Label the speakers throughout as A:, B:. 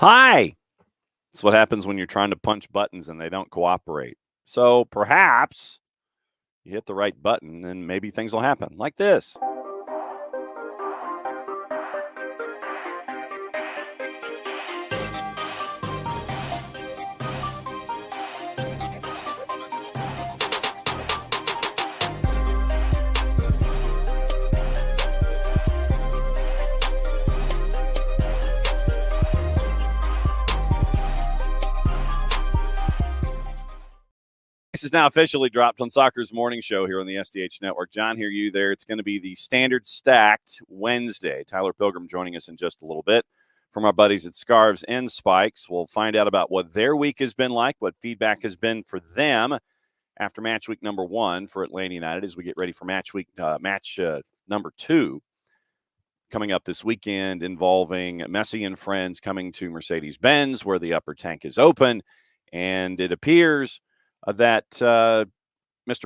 A: Hi. That's what happens when you're trying to punch buttons and they don't cooperate. So perhaps you hit the right button and maybe things will happen like this. This is now officially dropped on Soccer's Morning Show here on the SDH Network. John, hear you there. It's going to be the standard stacked Wednesday. Tyler Pilgrim joining us in just a little bit from our buddies at Scarves and Spikes. We'll find out about what their week has been like, what feedback has been for them after match week number 1 for Atlanta United as we get ready for match number 2 coming up this weekend, involving Messi and friends coming to Mercedes-Benz where the upper tank is open. And it appears that Mr.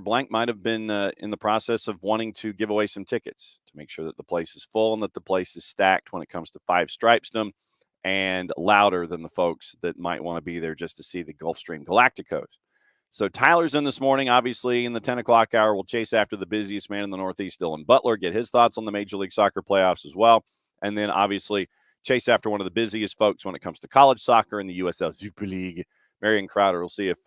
A: Blank might have been in the process of wanting to give away some tickets to make sure that the place is full and that the place is stacked when it comes to Five Stripesdom and louder than the folks that might want to be there just to see the Gulfstream Galacticos. So Tyler's in this morning, obviously, in the 10 o'clock hour. We'll chase after the busiest man in the Northeast, Dylan Butler, get his thoughts on the Major League Soccer playoffs as well. And then, obviously, chase after one of the busiest folks when it comes to college soccer in the USL Super League, Marion Crowder. We'll see if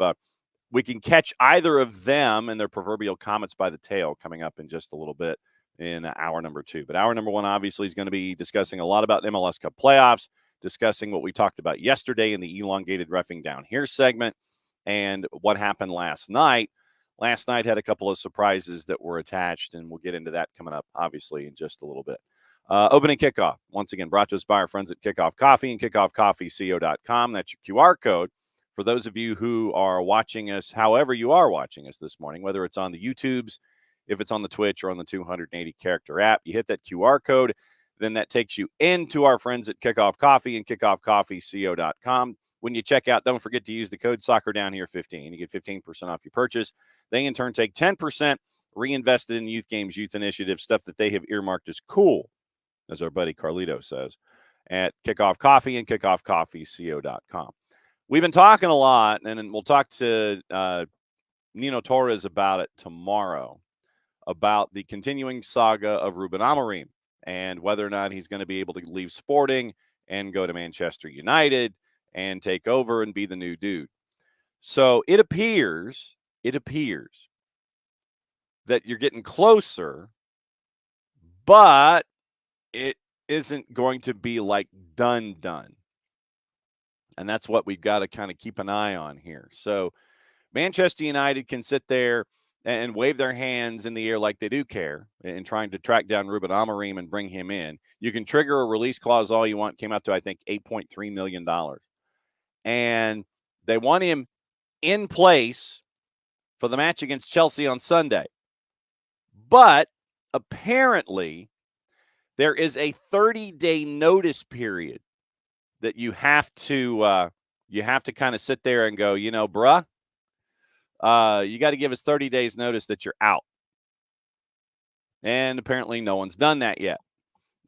A: we can catch either of them and their proverbial comets by the tail coming up in just a little bit in hour number 2. But hour number 1, obviously, is going to be discussing a lot about MLS Cup playoffs, discussing what we talked about yesterday in the elongated reffing down here segment, and what happened last night. Last night had a couple of surprises that were attached, and we'll get into that coming up, obviously, in just a little bit. Opening kickoff, once again, brought to us by our friends at Kickoff Coffee and kickoffcoffeeco.com. That's your QR code for those of you who are watching us, however you are watching us this morning, whether it's on the YouTubes, if it's on the Twitch, or on the 280-character app. You hit that QR code, then that takes you into our friends at Kickoff Coffee and kickoffcoffeeco.com. When you check out, don't forget to use the code SoccerDownHere15. You get 15% off your purchase. They, in turn, take 10% reinvested in youth games, youth initiatives, stuff that they have earmarked as cool, as our buddy Carlito says, at Kickoff Coffee and kickoffcoffeeco.com. We've been talking a lot, and we'll talk to Nino Torres about it tomorrow, about the continuing saga of Ruben Amorim and whether or not he's going to be able to leave Sporting and go to Manchester United and take over and be the new dude. So it appears that you're getting closer, but it isn't going to be like done. And that's what we've got to kind of keep an eye on here. So Manchester United can sit there and wave their hands in the air like they do care in trying to track down Ruben Amorim and bring him in. You can trigger a release clause all you want. Came out to, I think, $8.3 million. And they want him in place for the match against Chelsea on Sunday. But apparently there is a 30-day notice period that you have to kind of sit there and go, bruh, you got to give us 30 days notice that you're out. And apparently no one's done that yet.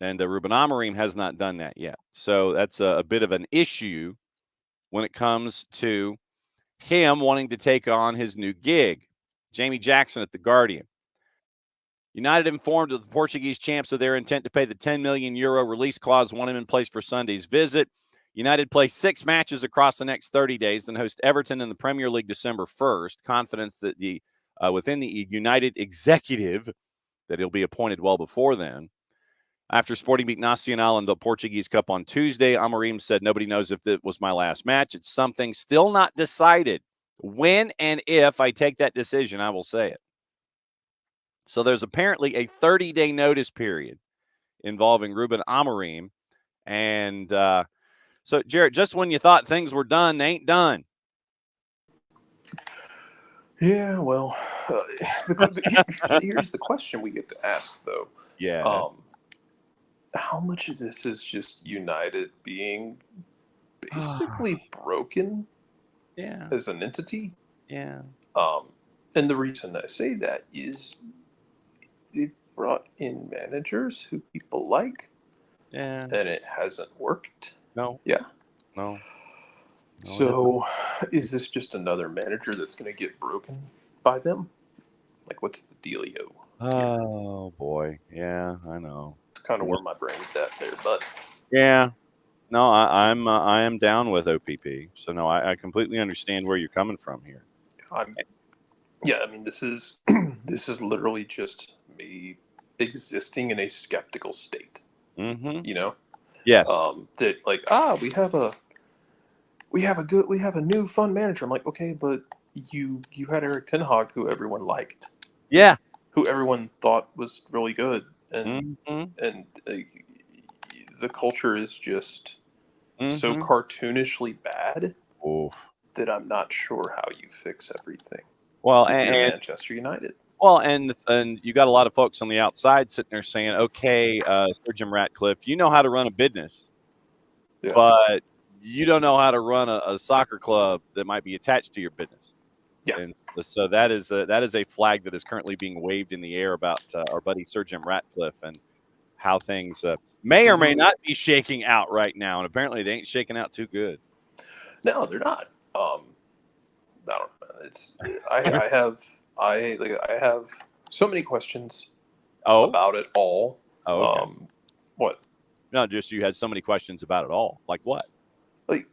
A: And Ruben Amorim has not done that yet. So that's a bit of an issue when it comes to him wanting to take on his new gig. Jamie Jackson at The Guardian. United informed the Portuguese champs of their intent to pay the €10 million release clause, want him in place for Sunday's visit. United play 6 matches across the next 30 days, then host Everton in the Premier League December 1st. Confidence that within the United executive that he'll be appointed well before then. After Sporting beat Nacional in the Portuguese Cup on Tuesday, Amorim said, "Nobody knows if it was my last match. It's something still not decided. When and if I take that decision, I will say it." So there's apparently a 30-day notice period involving Ruben Amorim. And so, Jarrett, just when you thought things were done, they ain't done.
B: Yeah, well, here's the question we get to ask, though.
A: Yeah.
B: How much of this is just United being basically broken as an entity?
A: Yeah.
B: And the reason I say that is they've brought in managers who people like.
A: Yeah.
B: And it hasn't worked.
A: No.
B: Yeah.
A: No.
B: So, is this just another manager that's going to get broken by them? Like, what's the dealio?
A: Oh boy, yeah, I know.
B: It's kind of where my brain's at there, but
A: yeah, no, I am down with OPP. So no, I completely understand where you're coming from here.
B: Yeah, I mean, this is this is literally just me existing in a skeptical state.
A: Mm-hmm.
B: You know,
A: Yes.
B: that like we have a new fun manager. I'm like, okay, but you had Eric Ten Hag, who everyone liked,
A: Yeah.
B: who everyone thought was really good, and
A: Mm-hmm.
B: the culture is just so
A: Mm-hmm.
B: cartoonishly bad
A: Oof.
B: that I'm not sure how you fix everything.
A: Well,
B: If you're
A: and
B: Manchester United.
A: well, and you got a lot of folks on the outside sitting there saying, "Okay, Sir Jim Ratcliffe, you know how to run a business,
B: Yeah.
A: but you don't know how to run a soccer club that might be attached to your business."
B: Yeah.
A: And so that is a flag that is currently being waved in the air about our buddy Sir Jim Ratcliffe and how things may or may not be shaking out right now. And apparently, they ain't shaking out too good.
B: No, they're not. I don't know. It's I have so many questions about it all.
A: Oh, okay.
B: What?
A: No, just you had so many questions about it all. Like what?
B: Like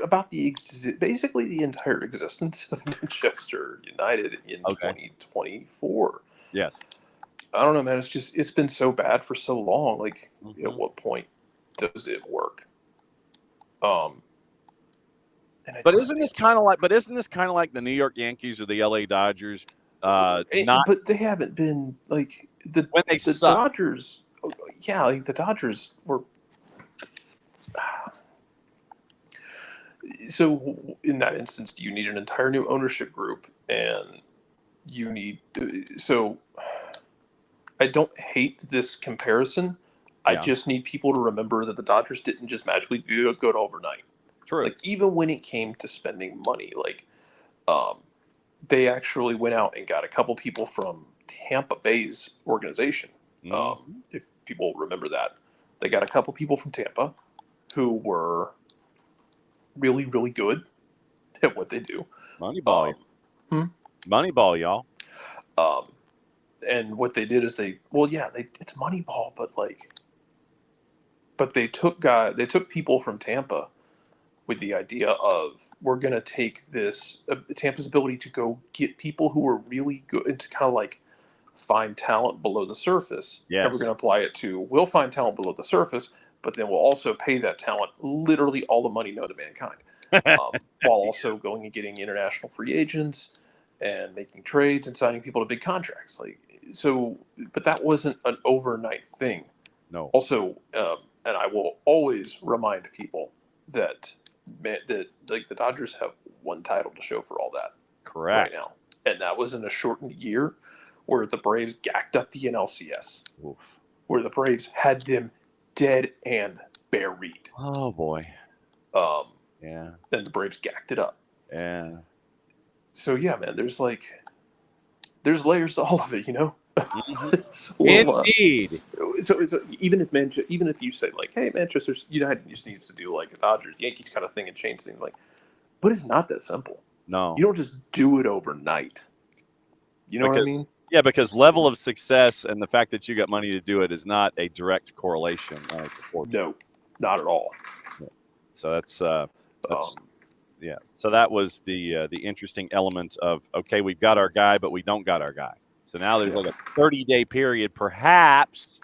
B: about basically the entire existence of Manchester United in 2024.
A: Yes.
B: I don't know, man. It's been so bad for so long. Like, at
A: Mm-hmm.
B: what point does it work?
A: But isn't this kind of like the New York Yankees or the LA Dodgers? Not
B: but they haven't been like
A: when they
B: the
A: suck.
B: Dodgers. Yeah, like the Dodgers were. So in that instance, you need an entire new ownership group, and you need. So I don't hate this comparison. I
A: Yeah.
B: just need people to remember that the Dodgers didn't just magically do good overnight.
A: True.
B: Like, even when it came to spending money, like they actually went out and got a couple people from Tampa Bay's organization. If people remember that, they got a couple people from Tampa who were really, really good at what they do.
A: Moneyball. Moneyball, y'all.
B: And what they did is it's Moneyball, but they took people from Tampa with the idea of, we're going to take this Tampa's ability to go get people who are really good and to kind of like find talent below the surface.
A: Yes.
B: And we're going to apply it to, we'll find talent below the surface, but then we'll also pay that talent literally all the money known to mankind, while also going and getting international free agents and making trades and signing people to big contracts. But that wasn't an overnight thing.
A: No.
B: Also, and I will always remind people that like the Dodgers have one title to show for all that.
A: Correct.
B: Right now, and that was in a shortened year where the Braves gacked up the NLCS.
A: Oof.
B: Where the Braves had them dead and buried.
A: Oh boy.
B: Yeah. Then the Braves gacked it up.
A: Yeah.
B: So yeah, man, there's layers to all of it, you know.
A: Indeed.
B: So even if you say like, hey, Manchester United just needs to do like a Dodgers, Yankees kind of thing and change things, like, but it's not that simple.
A: No.
B: You don't just do it overnight. You know what I mean?
A: Yeah, because level of success and the fact that you got money to do it is not a direct correlation.
B: No, not at all.
A: Yeah. So that's yeah. So that was the interesting element of, okay, we've got our guy, but we don't got our guy. So now there's like a 30-day period, perhaps,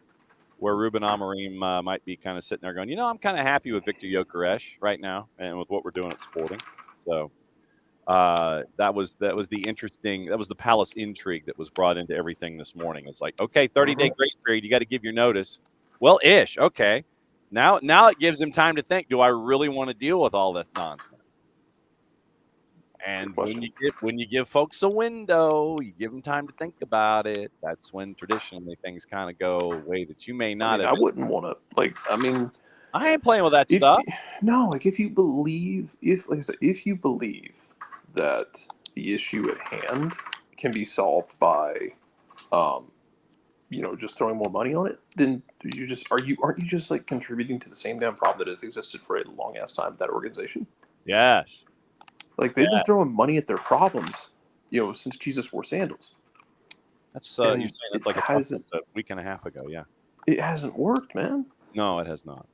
A: where Ruben Amorim might be kind of sitting there going, I'm kind of happy with Victor Gyökeres right now and with what we're doing at Sporting. So that was the Palace intrigue that was brought into everything this morning. It's like, okay, 30-day grace period, you got to give your notice. Well, okay. Now it gives him time to think, do I really want to deal with all this nonsense? And when you give folks a window, you give them time to think about it. That's when traditionally things kind of go a way that you may not have.
B: I wouldn't want to
A: I ain't playing with that stuff.
B: No, if you believe that the issue at hand can be solved by just throwing more money on it, then aren't you just like contributing to the same damn problem that has existed for a long ass time, that organization?
A: Yes.
B: Like they've been throwing money at their problems, since Jesus wore sandals.
A: That's you're saying that's like a week and a half ago. Yeah.
B: It hasn't worked, man.
A: No, it has not.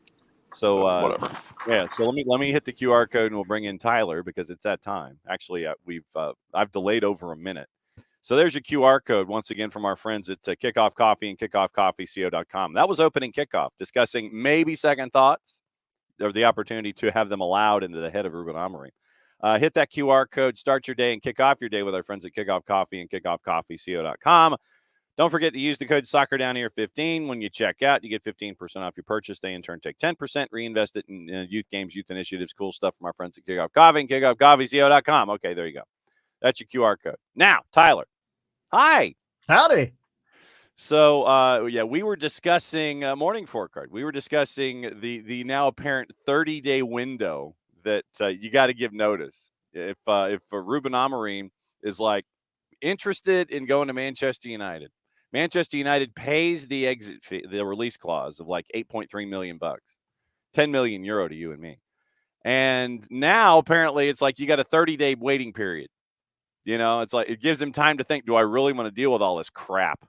A: So
B: whatever.
A: Yeah. So let me hit the QR code and we'll bring in Tyler because it's that time. Actually, I've delayed over a minute. So there's your QR code once again from our friends at Kickoff Coffee and kickoffcoffeeco.com. That was opening kickoff, discussing maybe second thoughts or the opportunity to have them allowed into the head of Ruben Amorim. Hit that QR code, start your day, and kick off your day with our friends at Kickoff Coffee and kickoffcoffeeco.com. Don't forget to use the code SoccerDownHere15 when you check out. You get 15% off your purchase. They, in turn, take 10%, reinvest it in youth games, youth initiatives, cool stuff from our friends at Kickoff Coffee and kickoffcoffeeco.com. Okay, there you go. That's your QR code. Now, Tyler. Hi.
C: Howdy.
A: So, we were discussing Morning Forecard. We were discussing the now apparent 30-day window that you got to give notice. If Ruben Amorim is like interested in going to Manchester United, Manchester United pays the exit fee, the release clause of like $8.3 million, 10 million euro to you and me. And now apparently it's like you got a 30-day waiting period. It's like it gives him time to think, do I really want to deal with all this crap?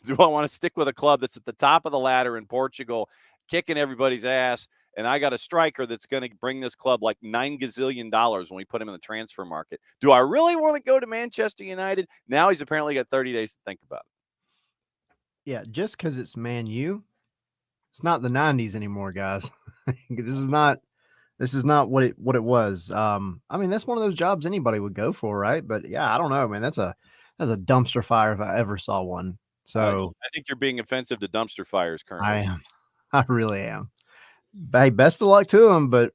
A: Do I want to stick with a club that's at the top of the ladder in Portugal, kicking everybody's ass, and I got a striker that's going to bring this club like $9 gazillion when we put him in the transfer market? Do I really want to go to Manchester United? Now he's apparently got 30 days to think about it.
C: Yeah, just because it's Man U, it's not the 90s anymore, guys. This is not what it was. I mean, that's one of those jobs anybody would go for, right? But yeah, I don't know, man. That's a dumpster fire if I ever saw one. So
A: I think you're being offensive to dumpster fires currently.
C: I am. I really am. Hey, best of luck to him, but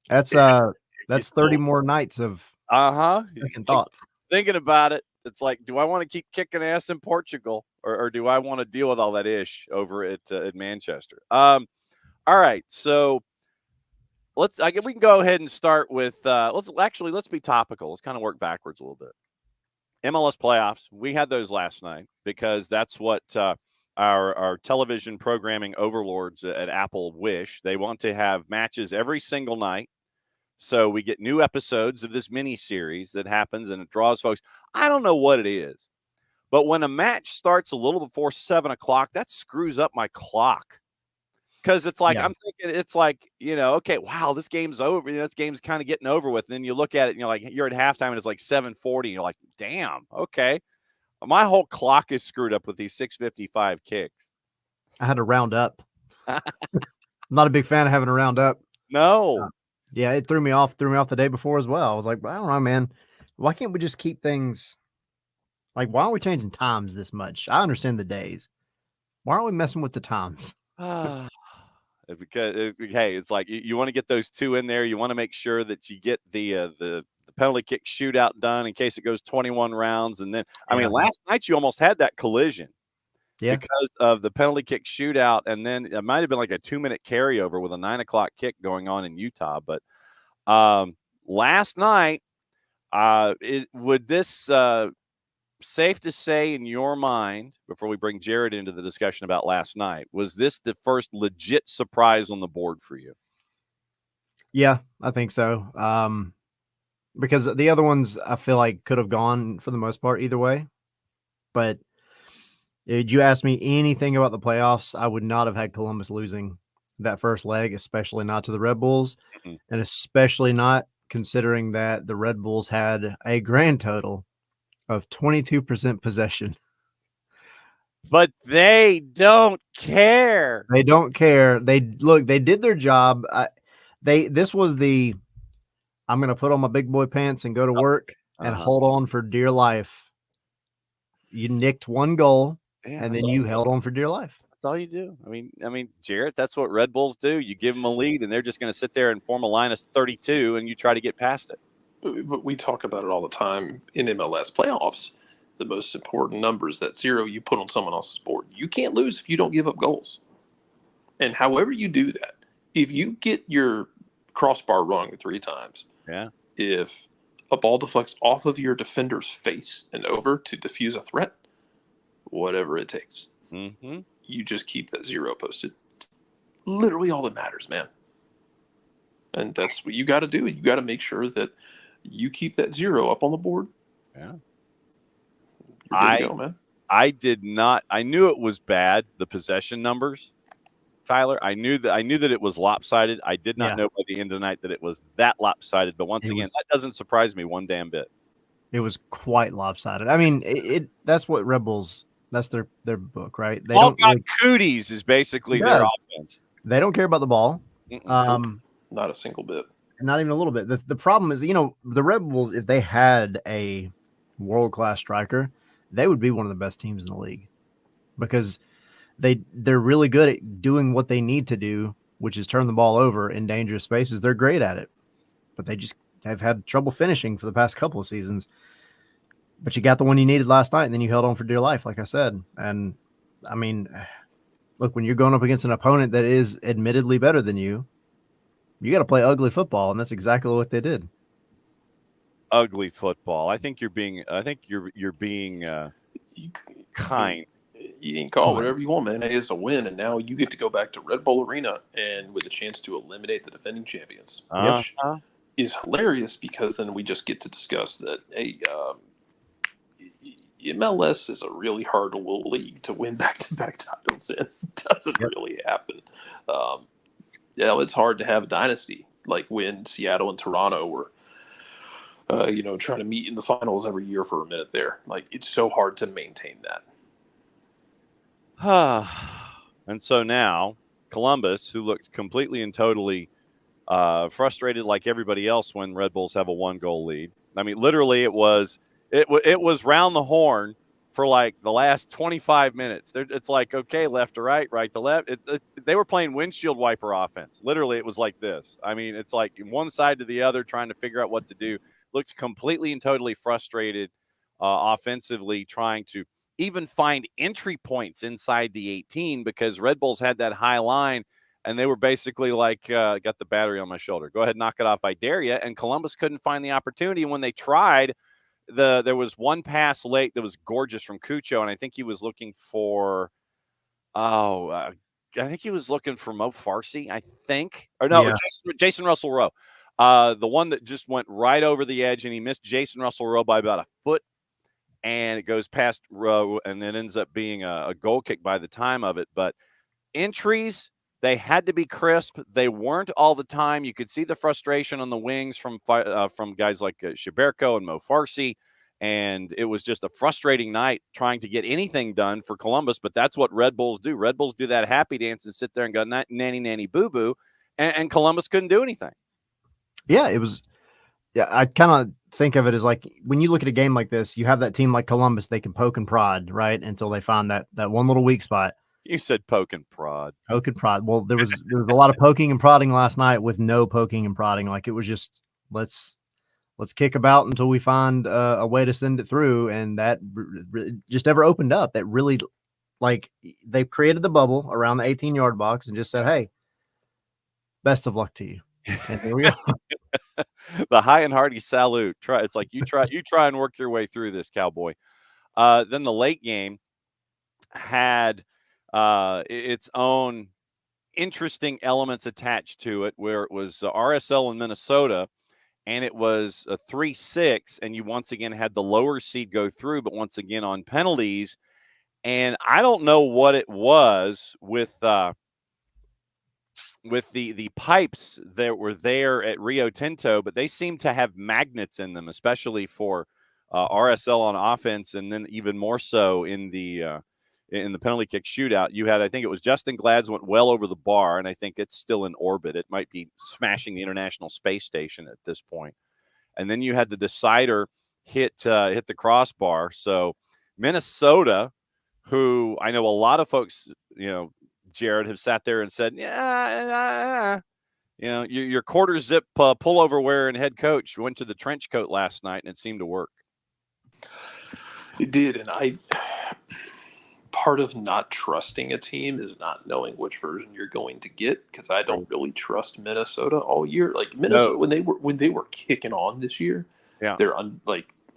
C: that's 30 more nights of second thoughts.
A: Thinking about it, it's like, do I want to keep kicking ass in Portugal, or do I want to deal with all that ish over at Manchester? All right, so we can go ahead and start with let's be topical. Let's kind of work backwards a little bit. MLS playoffs, we had those last night because that's what our television programming overlords at Apple wish. They want to have matches every single night. So we get new episodes of this mini series that happens and it draws folks. I don't know what it is, but when a match starts a little before 7 o'clock, that screws up my clock. Because it's like, I'm thinking, it's like, okay, wow, this game's over. This game's kind of getting over with. And then you look at it, like you're at halftime and it's like 7:40. And you're like, damn, okay. My whole clock is screwed up with these 6:55 kicks.
C: I had to round up. I'm not a big fan of having to round up.
A: No.
C: Yeah, it threw me off the day before as well. I was like, I don't know, man. Why can't we just keep things like, why aren't we changing times this much? I understand the days. Why aren't we messing with the times?
A: Because hey, it's like you want to get those two in there. You want to make sure that you get the penalty kick shootout done in case it goes 21 rounds. And then, I mean, last night you almost had that collision because of the penalty kick shootout. And then it might have been like a 2-minute carryover with a 9 o'clock kick going on in Utah. But last night, would this safe to say in your mind, before we bring Jared into the discussion about last night, was this the first legit surprise on the board for you?
C: Yeah, I think so. Because the other ones I feel like could have gone for the most part either way. But did you ask me anything about the playoffs, I would not have had Columbus losing that first leg, especially not to the Red Bulls, and especially not considering that the Red Bulls had a grand total of 22% possession.
A: But they don't care.
C: They don't care. They did their job. This was the, I'm going to put on my big boy pants and go to work and hold on for dear life. You nicked one goal and then you held on for dear life.
A: That's all you do. I mean, Jarrett, that's what Red Bulls do. You give them a lead and they're just going to sit there and form a line of 32 and you try to get past it.
B: But we talk about it all the time in MLS playoffs. The most important number is that 0 you put on someone else's board. You can't lose if you don't give up goals. And however you do that, if you get your crossbar wrong 3 times, if a ball deflects off of your defender's face and over to defuse a threat, whatever it takes,
A: Mm-hmm.
B: You just keep that 0 posted. Literally all that matters, man. And that's what you got to do. You got to make sure that you keep that 0 up on the board.
A: Yeah.
B: You're good to go, man.
A: I did not. I knew it was bad, the possession numbers, Tyler. I knew that it was lopsided. I did not know by the end of the night that it was that lopsided. But once again, that doesn't surprise me one damn bit.
C: It was quite lopsided. I mean, that's what Red Bulls. That's their book, right? They
A: All
C: don't
A: got cooties is basically their offense.
C: They don't care about the ball.
B: Not a single bit.
C: Not even a little bit. The problem is, the Red Bulls, if they had a world-class striker, they would be one of the best teams in the league because they're really good at doing what they need to do, which is turn the ball over in dangerous spaces. They're great at it, but they just have had trouble finishing for the past couple of seasons. But you got the one you needed last night, and then you held on for dear life, like I said. And, I mean, look, when you're going up against an opponent that is admittedly better than you, you got to play ugly football, and that's exactly what they did.
A: Ugly football. I think you're being kind.
B: You can call it whatever you want, man. It is a win, and now you get to go back to Red Bull Arena and with a chance to eliminate the defending champions, which is hilarious because then we just get to discuss that, hey, MLS is a really hard league to win back-to-back titles in. It doesn't really happen. It's hard to have a dynasty like when Seattle and Toronto were, trying to meet in the finals every year for a minute there. Like, it's so hard to maintain
A: that. And so now Columbus, who looked completely and totally frustrated like everybody else when Red Bulls have a 1-goal lead. I mean, literally it was round the horn for like the last 25 minutes. It's like, okay, left to right, right to left. They were playing windshield wiper offense. Literally, it was like this. I mean, it's like one side to the other trying to figure out what to do. Looked completely and totally frustrated offensively, trying to even find entry points inside the 18 because Red Bulls had that high line, and they were basically like, got the battery on my shoulder. Go ahead, knock it off, I dare you. And Columbus couldn't find the opportunity. And when they tried, there was one pass late that was gorgeous from Cucho, and I think he was looking for I think he was looking for Mo Farsi, I think. Or no, Jason Russell Rowe. The one that just went right over the edge, and he missed Jason Russell Rowe by about a foot, and it goes past Rowe, and it ends up being a goal kick by the time of it. But entries, they had to be crisp. They weren't all the time. You could see the frustration on the wings from guys like Shiberko and Mo Farsi, and it was just a frustrating night trying to get anything done for Columbus, but that's what Red Bulls do. Red Bulls do that happy dance and sit there and go nanny, nanny, boo-boo, and Columbus couldn't do anything.
C: Yeah, it was – I kind of think of it as like when you look at a game like this, you have that team like Columbus, they can poke and prod, right, until they find that one little weak spot.
A: You said poke and prod.
C: Poke and prod. Well, there was a lot of poking and prodding last night with no poking and prodding. Like it was just let's kick about until we find a way to send it through, and that just never opened up. That really, like, they created the bubble around the 18-yard box and just said, "Hey, best of luck to you." And here we are.
A: The high and hearty salute. It's like you try and work your way through this, cowboy. Then the late game had its own interesting elements attached to it, where it was RSL in Minnesota, and it was a 3-6, and you once again had the lower seed go through, but once again on penalties. And I don't know what it was with the pipes that were there at Rio Tinto, but they seem to have magnets in them, especially for RSL on offense, and then even more so in the penalty kick shootout. You had, I think it was Justin Glads went well over the bar, and I think it's still in orbit. It might be smashing the International Space Station at this point. And then you had the decider hit the crossbar. So Minnesota, who I know a lot of folks, Jared, have sat there and said, your quarter zip pullover wearing head coach went to the trench coat last night, and it seemed to work.
B: It did, and part of not trusting a team is not knowing which version you're going to get, because I don't really trust Minnesota all year. Like Minnesota, when they were kicking on this year, they're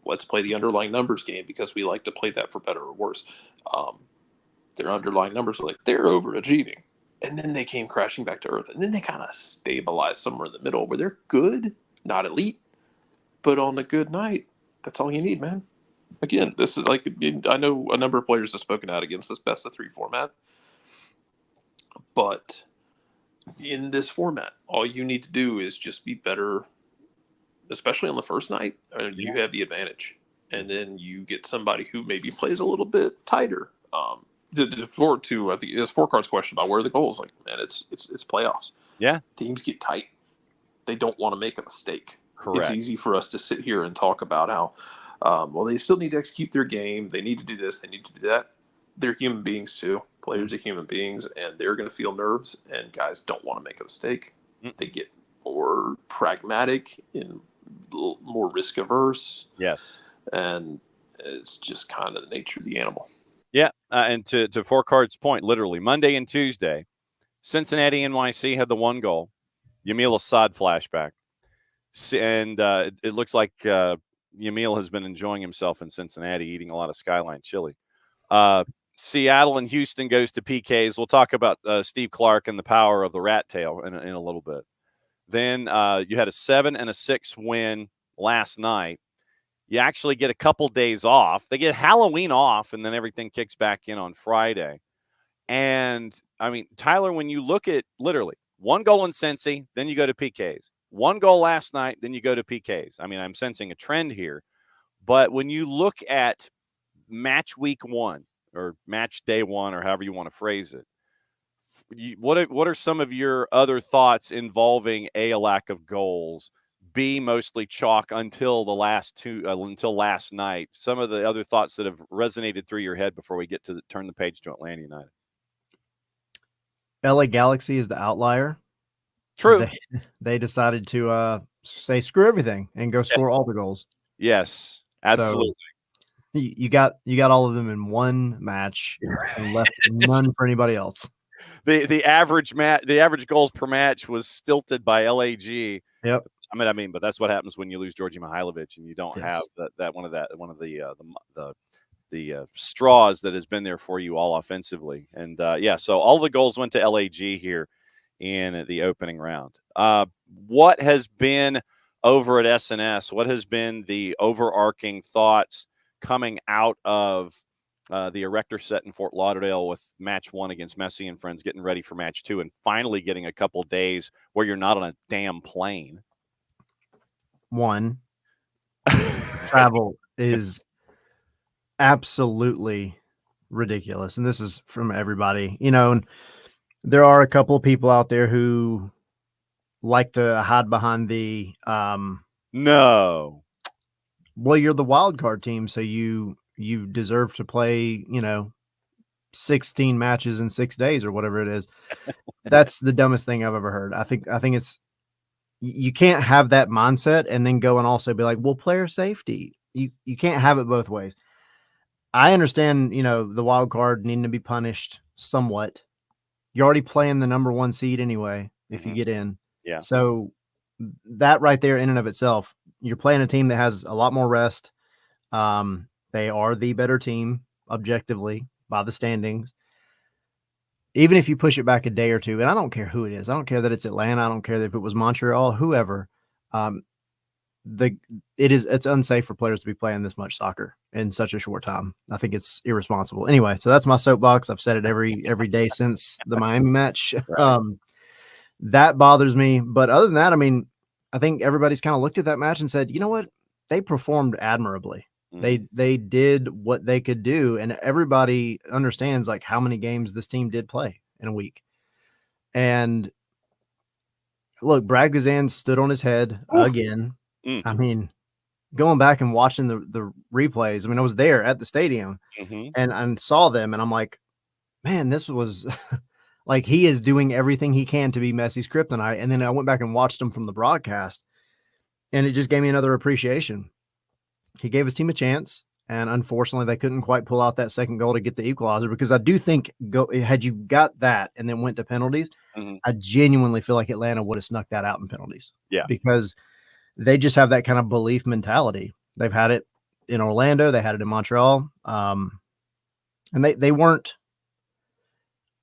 B: let's play the underlying numbers game because we like to play that for better or worse. their underlying numbers are like they're overachieving. And then they came crashing back to earth. And then they kind of stabilized somewhere in the middle where they're good, not elite, but on a good night, that's all you need, man. Again, this is like, I know a number of players have spoken out against this best of 3 format, but in this format, all you need to do is just be better, especially on the first night. You have the advantage, and then you get somebody who maybe plays a little bit tighter. Forward to, I think it's 4Card's question about where are the goals. Like, man, it's playoffs.
A: Yeah,
B: teams get tight. They don't want to make a mistake.
A: correct.
B: It's easy for us to sit here and talk about how, well, they still need to execute their game. They need to do this. They need to do that. They're human beings too. Players are human beings, and they're going to feel nerves. And guys don't want to make a mistake. They get more pragmatic and more risk averse.
A: Yes,
B: and it's just kind of the nature of the animal.
A: Yeah, and to 4Card's point, literally Monday and Tuesday, Cincinnati NYC had the 1 goal. Yamil Assad flashback. And it looks like Yamil has been enjoying himself in Cincinnati, eating a lot of Skyline chili. Seattle and Houston goes to PKs. We'll talk about Steve Clark and the power of the rat tail in a little bit. Then you had a 7 and a 6 win last night. You actually get a couple days off. They get Halloween off, and then everything kicks back in on Friday. And, I mean, Tyler, when you look at literally 1 goal in Cincy, then you go to PKs. 1 goal last night, then you go to PKs. I mean, I'm sensing a trend here. But when you look at match week 1 or match day 1 or however you want to phrase it, what are some of your other thoughts involving A, a lack of goals, B, mostly chalk until the last 2 until last night? Some of the other thoughts that have resonated through your head before we get to turn the page to Atlanta United.
C: LA Galaxy is the outlier.
A: True.
C: They decided to say screw everything and go score all the goals.
A: Yes, absolutely.
C: So you got all of them in 1 match and left none for anybody else.
A: The average goals per match was stilted by LAG.
C: Yep.
A: I mean, but that's what happens when you lose Georgi Mihailovic and you don't have one of the straws that has been there for you all offensively. And so all the goals went to LAG here in the opening round. What has been over at SNS? What has been the overarching thoughts coming out of the erector set in Fort Lauderdale with match 1 against Messi and friends, getting ready for match 2, and finally getting a couple days where you're not on a damn plane?
C: 1, travel is absolutely ridiculous. And this is from everybody, and there are a couple of people out there who like to hide behind the,
A: no,
C: well, you're the wild card team. So you deserve to play, 16 matches in 6 days or whatever it is. That's the dumbest thing I've ever heard. I think it's, you can't have that mindset and then go and also be like, well, player safety. You can't have it both ways. I understand, the wild card needing to be punished somewhat. You're already playing the number 1 seed anyway, if you get in.
A: Yeah.
C: So that right there in and of itself, you're playing a team that has a lot more rest. They are the better team objectively by the standings. Even if you push it back a day or 2, and I don't care who it is. I don't care that it's Atlanta. I don't care if it was Montreal, whoever. It's unsafe for players to be playing this much soccer in such a short time. I think it's irresponsible. Anyway, so that's my soapbox. I've said it every day since the Miami match.
A: Right.
C: That bothers me. But other than that, I mean, I think everybody's kind of looked at that match and said, you know what? They performed admirably. They did what they could do, and everybody understands like how many games this team did play in a week. And look, Brad Guzan stood on his head again. I mean, going back and watching the replays, I mean, I was there at the stadium and saw them, and I'm like, man, this was like he is doing everything he can to be Messi's kryptonite. And then I went back and watched him from the broadcast, and it just gave me another appreciation. He gave his team a chance, and unfortunately, they couldn't quite pull out that second goal to get the equalizer, because I do think had you got that and then went to penalties, I genuinely feel like Atlanta would have snuck that out in penalties.
A: Yeah.
C: Because they just have that kind of belief mentality. They've had it in Orlando. They had it in Montreal. And they weren't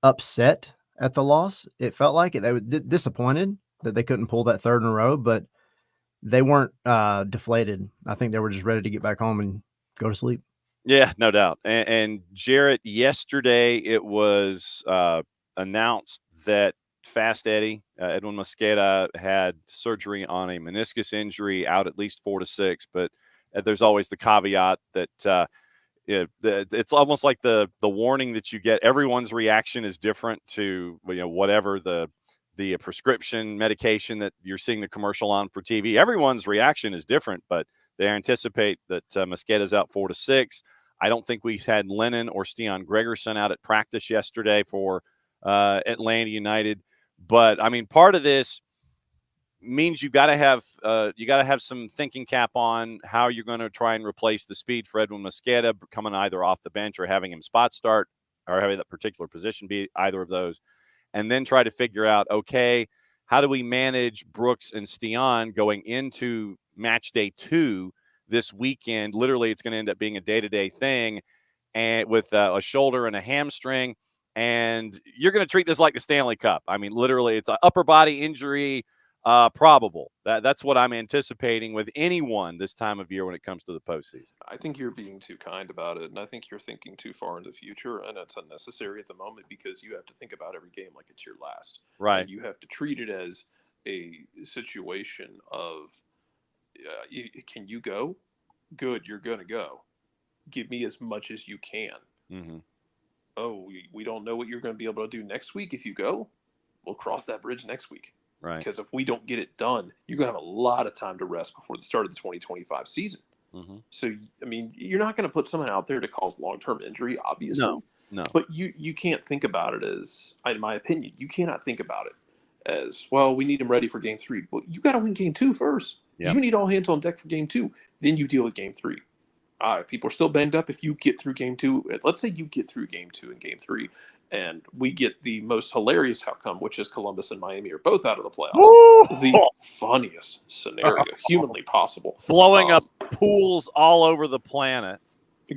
C: upset at the loss. It felt like it. They were disappointed that they couldn't pull that third in a row, but they weren't deflated. I think they were just ready to get back home and go to sleep.
A: Yeah, no doubt. And Jarrett, yesterday it was announced that Fast Eddie, Edwin Mosqueda, had surgery on a meniscus injury, out at least 4 to 6. But there's always the caveat that it's almost like the warning that you get. Everyone's reaction is different to whatever the prescription medication that you're seeing the commercial on for TV. Everyone's reaction is different, but they anticipate that Mosqueda's out 4 to 6. I don't think we had Lennon or Steon Gregerson out at practice yesterday for Atlanta United. But I mean, part of this means you got to have some thinking cap on how you're going to try and replace the speed for Edwin Mosqueda, coming either off the bench or having him spot start or having that particular position be either of those, and then try to figure out, okay, how do we manage Brooks and Steon going into match day 2 this weekend? Literally, it's going to end up being a day-to-day thing, and with a shoulder and a hamstring, and you're going to treat this like the Stanley Cup. I mean, literally, it's an upper body injury. Probable. That's what I'm anticipating with anyone this time of year when it comes to the postseason.
B: I think you're being too kind about it, and I think you're thinking too far in the future, and it's unnecessary at the moment because you have to think about every game like it's your last.
A: Right.
B: And you have to treat it as a situation of, can you go? Good, you're going to go. Give me as much as you can.
A: Mm-hmm.
B: Oh, we don't know what you're going to be able to do next week if you go. We'll cross that bridge next week.
A: Right.
B: Because if we don't get it done, you're going to have a lot of time to rest before the start of the 2025 season.
A: Mm-hmm.
B: So, I mean, you're not going to put someone out there to cause long-term injury, obviously.
A: No.
B: But you can't think about it as, in my opinion, you cannot think about it as, well, we need him ready for game 3. Well, you got to win game 2 first. Yep. You need all hands on deck for game 2. Then you deal with game 3. People are still banged up. If you get through game 2, let's say you get through game 2 and game 3, and we get the most hilarious outcome, which is Columbus and Miami are both out of the playoffs.
A: Ooh!
B: The funniest scenario humanly possible.
A: Blowing up pools all over the planet.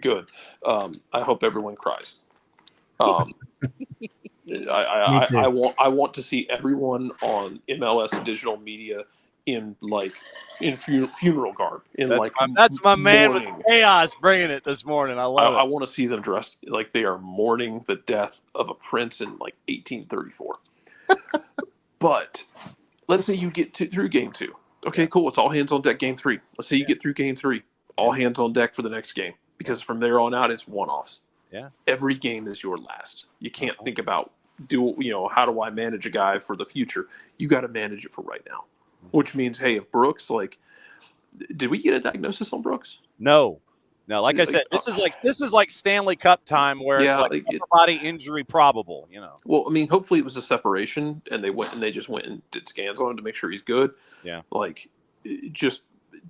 B: Good. I hope everyone cries. I want to see everyone on MLS digital media in funeral garb.
A: That's my man with chaos bringing it this morning. I love it.
B: I want to see them dressed like they are mourning the death of a prince in 1834. But let's say you get through game 2. Okay, cool. It's all hands on deck game 3. Let's say you get through game 3. All hands on deck for the next game, because from there on out it's one-offs.
A: Yeah.
B: Every game is your last. You can't think about how do I manage a guy for the future? You got to manage it for right now. Which means, hey, if Brooks, did we get a diagnosis on Brooks?
A: No. Like I said, this is like Stanley Cup time where it's like upper body injury probable.
B: Well, I mean, hopefully it was a separation, and they just went and did scans on him to make sure he's good.
A: Yeah.
B: Just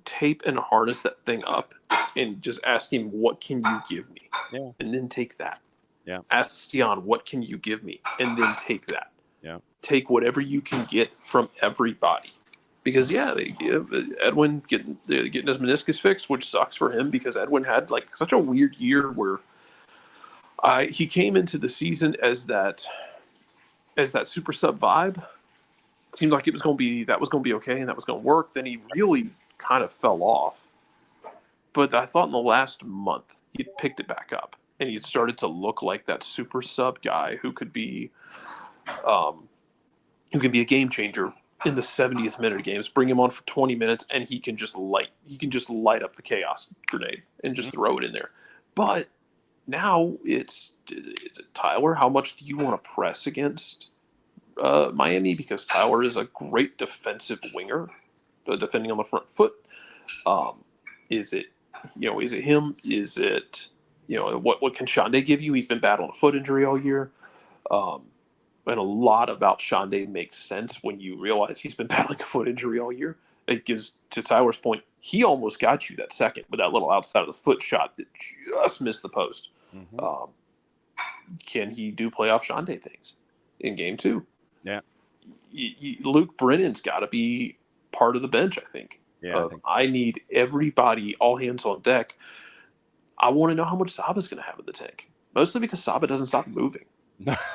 B: tape and harness that thing up, and just ask him, what can you give me?
A: Yeah.
B: And then take that.
A: Yeah.
B: Ask Steon, what can you give me? And then take that.
A: Yeah.
B: Take whatever you can get from everybody. Because, Edwin getting his meniscus fixed, which sucks for him because Edwin had such a weird year where he came into the season as that super sub vibe. It seemed like that was going to be okay and that was going to work. Then he really kind of fell off. But I thought in the last month he'd picked it back up and he had started to look like that super sub guy who could be a game changer in the 70th minute of games. Bring him on for 20 minutes and he can just light up the chaos grenade and just throw it in there. But now it's Tyler. How much do you want to press against Miami? Because Tyler is a great defensive winger, defending on the front foot. Is it him? Is it what can Shande give you? He's been battling a foot injury all year. And a lot about Shande makes sense when you realize he's been battling a foot injury all year. It gives, to Tyler's point, he almost got you that second with that little outside of the foot shot that just missed the post. Mm-hmm. Can he do playoff Shande things in game 2?
A: Yeah.
B: Luke Brennan's got to be part of the bench, I think.
A: Yeah,
B: I need everybody, all hands on deck. I want to know how much Saba's going to have in the tank. Mostly because Saba doesn't stop moving.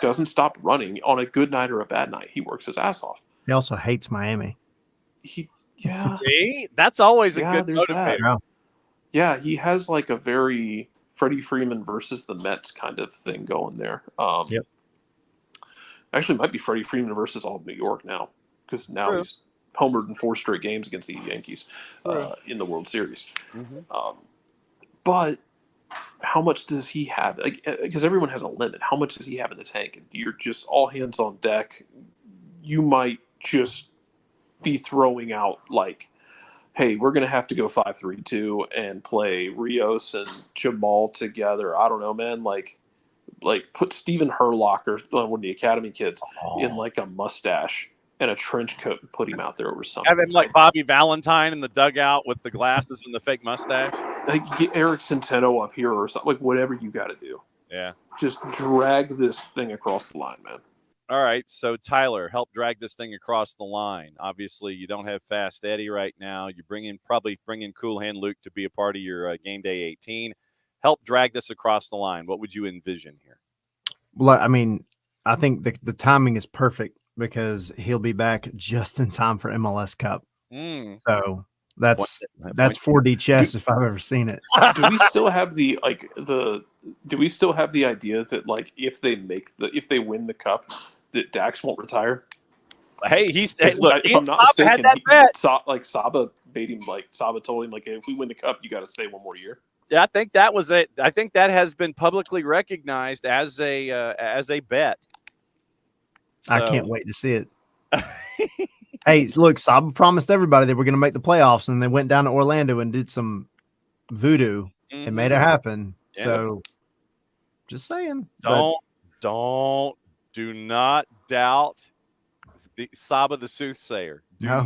B: Doesn't stop running on a good night or a bad night. He works his ass off.
C: He also hates Miami.
B: Yeah,
A: See, that's always a good
B: there's
A: motivator.
B: that. Yeah, he has like a very Freddie Freeman versus the Mets kind of thing going there.
C: Yep.
B: Actually, it might be Freddie Freeman versus all of New York now, because now he's homered in 4 straight games against the Yankees in the World Series. But how much does he have? Like, because everyone has a limit. How much does he have in the tank? And you're just all hands on deck. You might just be throwing out like, hey, we're going to have to go 5-3-2 and play Rios and Jamal together. I don't know, man. Like put Steven Herlock or one of the Academy kids in like a mustache and a trench coat and put him out there over something.
A: Have him like Bobby Valentine in the dugout with the glasses and the fake mustache.
B: Like get Eric Centeno up here or something. Like whatever you got to do.
A: Yeah.
B: Just drag this thing across the line, man.
A: All right, so Tyler, help drag this thing across the line. Obviously, you don't have Fast Eddie right now. You probably bring in Cool Hand Luke to be a part of your Game Day 18. Help drag this across the line. What would you envision here?
C: Well, I mean, I think the timing is perfect because he'll be back just in time for MLS Cup. So that's 4D chess if I've ever seen it.
B: Do we still have the idea that like if they win the cup, that Dax won't retire?
A: Hey, look.
B: If I'm not mistaken, Saba made him Saba told him like if we win the cup, you got to stay one more year.
A: Yeah, I think that was it. I think that has been publicly recognized as a bet. So.
C: I can't wait to see it. Hey, look, Saba promised everybody they were going to make the playoffs, and they went down to Orlando and did some voodoo and made it happen. Yeah. So, just saying.
A: Do not doubt Saba the soothsayer.
C: We're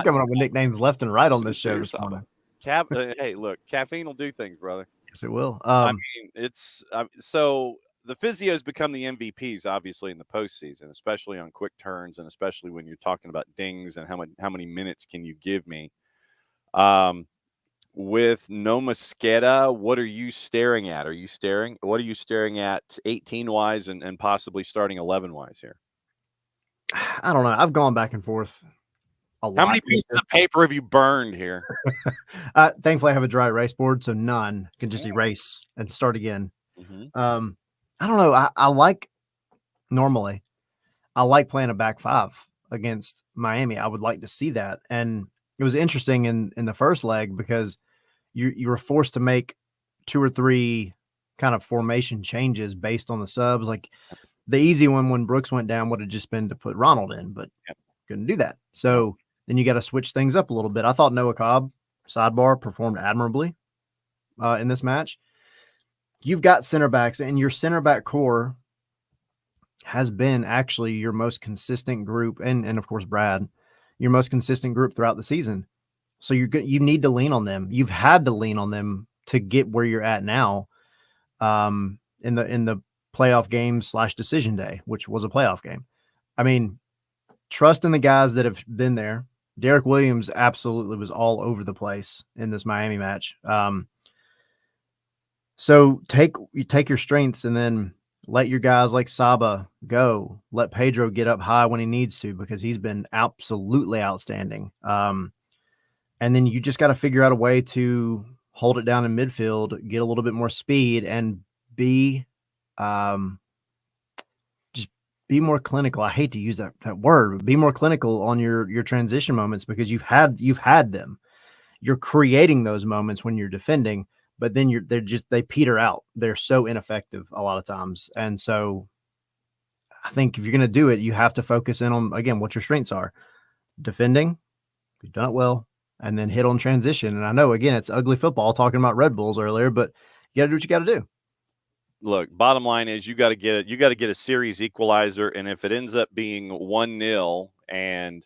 C: coming up with nicknames left and right on this show this morning.
A: Hey, look, caffeine will do things, brother.
C: Yes, it will.
A: I mean, it's so the physios become the MVPs, obviously, in the postseason, especially on quick turns, and especially when you're talking about dings and how many minutes can you give me. With no Mosqueda, what are you staring at? What are you staring at 18 wise and possibly starting 11 wise here?
C: I don't know. I've gone back and forth a lot.
A: How many pieces of paper have you burned here?
C: Thankfully, I have a dry erase board, so none can just erase and start again. I don't know. I like playing a back five against Miami. I would like to see that. And it was interesting in the first leg because you were forced to make 2 or 3 kind of formation changes based on the subs. Like the easy one when Brooks went down would have just been to put Ronald in, but couldn't do that. So then you got to switch things up a little bit. I thought Noah Cobb, sidebar, performed admirably in this match. You've got center backs, and your center back core has been actually your most consistent group, and of course Brad, your most consistent group throughout the season. So you need to lean on them. You've had to lean on them to get where you're at now, in the playoff game / decision day, which was a playoff game. I mean, trust in the guys that have been there. Derek Williams absolutely was all over the place in this Miami match. So you take your strengths and then let your guys like Saba go. Let Pedro get up high when he needs to because he's been absolutely outstanding. And then you just got to figure out a way to hold it down in midfield, get a little bit more speed, and be just be more clinical. I hate to use that word, but be more clinical on your transition moments because you've had them. You're creating those moments when you're defending, but then they peter out. They're so ineffective a lot of times. And so I think if you're going to do it, you have to focus in on, again, what your strengths are. Defending, you've done it well, and then hit on transition. And I know, again, it's ugly football talking about Red Bulls earlier, but you got to do what you got to do.
A: Look, bottom line is you got to get a series equalizer, and if it ends up being 1-0 and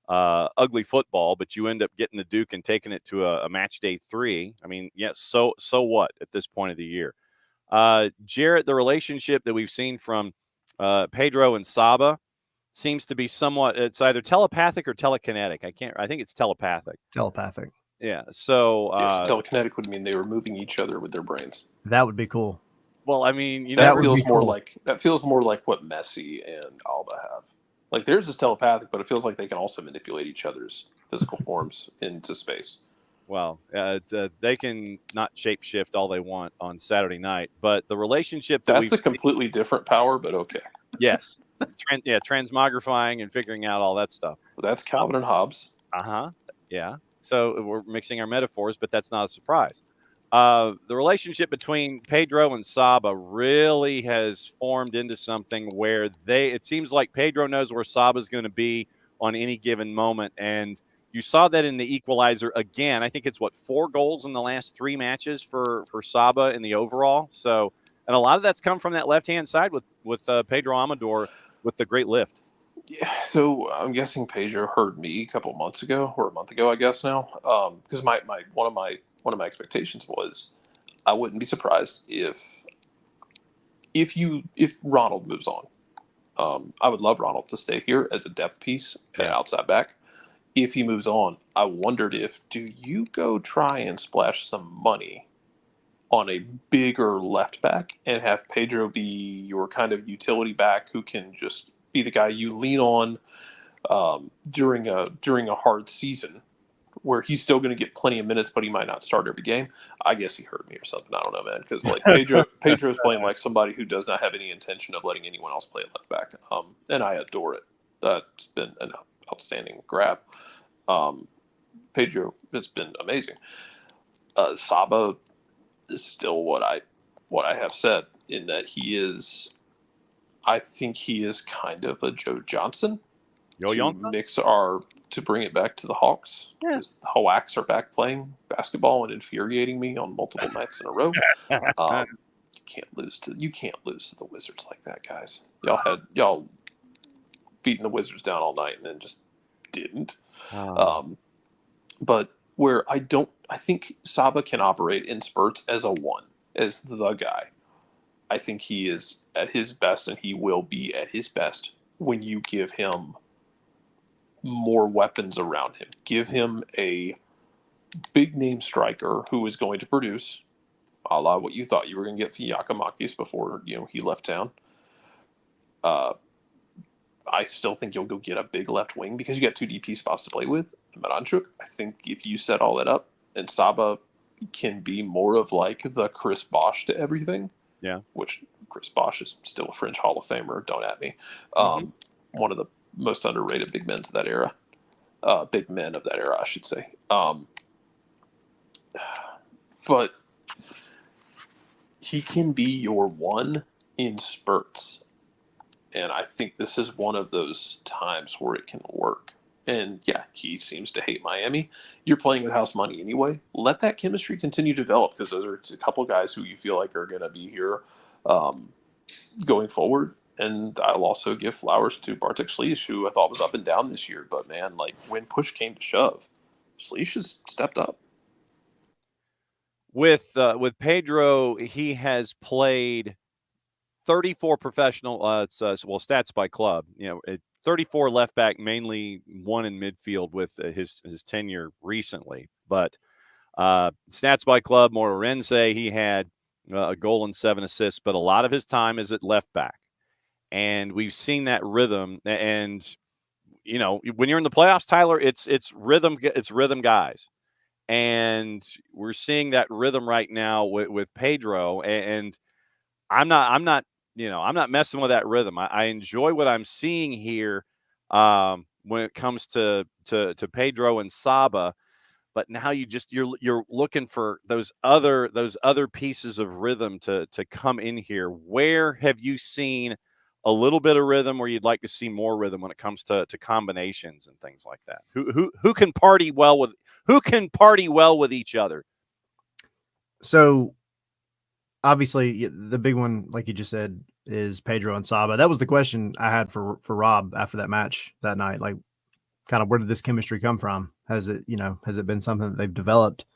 A: ugly football, but you end up getting the Duke and taking it to a match day 3. I mean, yes. So what at this point of the year? Jarrett, the relationship that we've seen from Pedro and Saba seems to be somewhat, it's either telepathic or telekinetic. I think it's telepathic.
C: Telepathic.
A: Yeah. So
B: yes, telekinetic would mean they were moving each other with their brains.
C: That would be cool.
A: Well, I mean, you
B: That
A: never.
B: feels more
C: cool.
B: like what Messi and Alba have. Like theirs is telepathic, but it feels like they can also manipulate each other's physical forms into space.
A: Well, they can not shapeshift all they want on Saturday night, but the relationship that
B: That's
A: we've
B: a
A: seen,
B: completely different power, but okay.
A: yes, transmogrifying and figuring out all that stuff.
B: That's Calvin and Hobbes.
A: Yeah. So we're mixing our metaphors, but that's not a surprise. The relationship between Pedro and Saba really has formed into something where it seems like Pedro knows where Saba's going to be on any given moment. And you saw that in the equalizer again. I think it's 4 goals in the last 3 matches for Saba in the overall. So, and a lot of that's come from that left-hand side with Pedro Amador with the great lift.
B: Yeah, so I'm guessing Pedro heard me a couple months ago, or a month ago, I guess now. Because one of my expectations was I wouldn't be surprised if Ronald moves on. I would love Ronald to stay here as a depth piece at outside back. If he moves on, I wondered do you go try and splash some money on a bigger left back and have Pedro be your kind of utility back who can just be the guy you lean on during a hard season where he's still going to get plenty of minutes, but he might not start every game. I guess he heard me or something. I don't know, man. Because like Pedro's playing like somebody who does not have any intention of letting anyone else play at left back. And I adore it. It's been an outstanding grab. Pedro has been amazing. Saba is still what I have said in that he is. I think he is kind of a Joe Johnson. To bring it back to the Hawks, because the Hawks are back playing basketball and infuriating me on multiple nights in a row. You can't lose to the Wizards like that, guys. Y'all beating the Wizards down all night and then just didn't. But where I think Saba can operate in spurts as as the guy. I think he is at his best, and he will be at his best when you give him more weapons around him. Give him a big name striker who is going to produce, a la what you thought you were going to get for Giacomakis before he left town. I still think you'll go get a big left wing because you got 2 DP spots to play with. Maranchuk, I think if you set all that up, and Saba can be more of like the Chris Bosh to everything.
A: Yeah.
B: Which Chris Bosh is still a fringe Hall of Famer. Don't at me. One of the most underrated big men of that era. Big men of that era, I should say. But he can be your one in spurts. And I think this is one of those times where it can work. And yeah, he seems to hate Miami. You're playing with house money anyway. Let that chemistry continue to develop because those are a couple guys who you feel like are going to be here going forward. And I'll also give flowers to Bartek Sliš, who I thought was up and down this year. But man, like when push came to shove, Sliš has stepped up.
A: With Pedro, he has played 34 professional stats by club. 34 left back, mainly 1 in midfield with his tenure recently. But stats by club, Moreirense, he had a goal and 7 assists, but a lot of his time is at left back. And we've seen that rhythm. And, when you're in the playoffs, Tyler, it's rhythm guys. And we're seeing that rhythm right now with Pedro. And I'm not messing with that rhythm. I enjoy what I'm seeing here when it comes to Pedro and Saba. But now you're looking for those other pieces of rhythm to come in here. Where have you seen a little bit of rhythm where you'd like to see more rhythm when it comes to combinations and things like that? Who can party well with each other?
C: So obviously the big one, like you just said, is Pedro and Saba. That was the question I had for Rob after that match that night. Like, kind of where did this chemistry come from? Has it been something that they've developed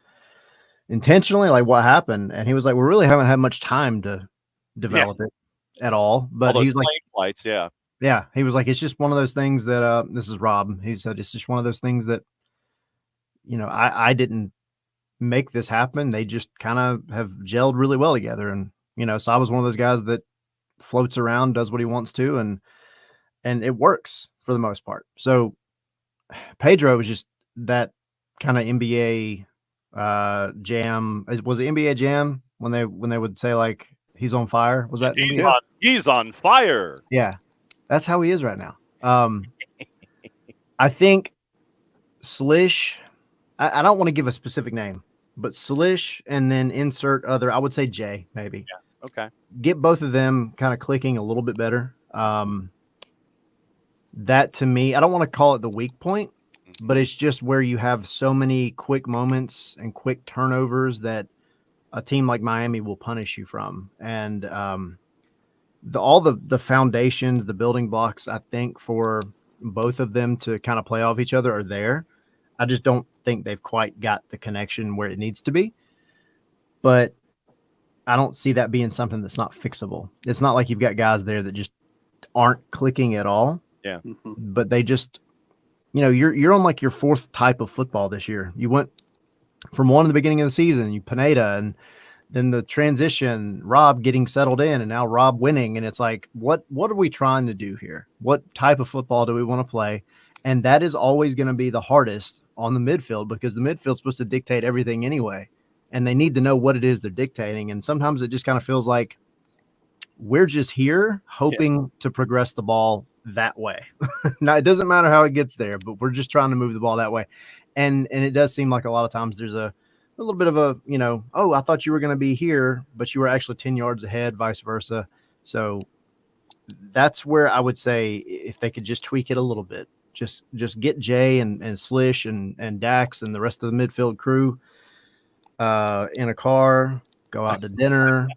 C: intentionally? Like, what happened? And he was like, we really haven't had much time to develop it at all. But he was like,
A: flights, yeah.
C: He was like, it's just one of those things that this is Rob. He said it's just one of those things that I didn't make this happen. They just kind of have gelled really well together. And So I was one of those guys that floats around, does what he wants to, and it works for the most part. So Pedro was just that kind of NBA jam. Was it NBA jam when they would say like he's on fire? Was that NBA?
A: He's on fire.
C: Yeah, that's how he is right now. I think Slish. I don't want to give a specific name, but Slish and then insert other. I would say Jay maybe.
A: Yeah. Okay.
C: Get both of them kind of clicking a little bit better. That to me, I don't want to call it the weak point, but it's just where you have so many quick moments and quick turnovers that a team like Miami will punish you from. And all the foundations, the building blocks, I think, for both of them to kind of play off each other are there. I just don't think they've quite got the connection where it needs to be. But I don't see that being something that's not fixable. It's not like you've got guys there that just aren't clicking at all.
A: Yeah.
C: But they just, you're on like your fourth type of football this year. You went from one in the beginning of the season, you Pineda, and then the transition, Rob getting settled in, and now Rob winning. And it's like, what are we trying to do here? What type of football do we want to play? And that is always going to be the hardest on the midfield, because the midfield's supposed to dictate everything anyway. And they need to know what it is they're dictating. And sometimes it just kind of feels like we're just here hoping to progress the ball that way. Now, it doesn't matter how it gets there, but we're just trying to move the ball that way. And it does seem like a lot of times there's a little bit of a, oh, I thought you were going to be here, but you were actually 10 yards ahead, vice versa. So that's where I would say if they could just tweak it a little bit, just get Jay and Slish and Dax and the rest of the midfield crew in a car, go out to dinner,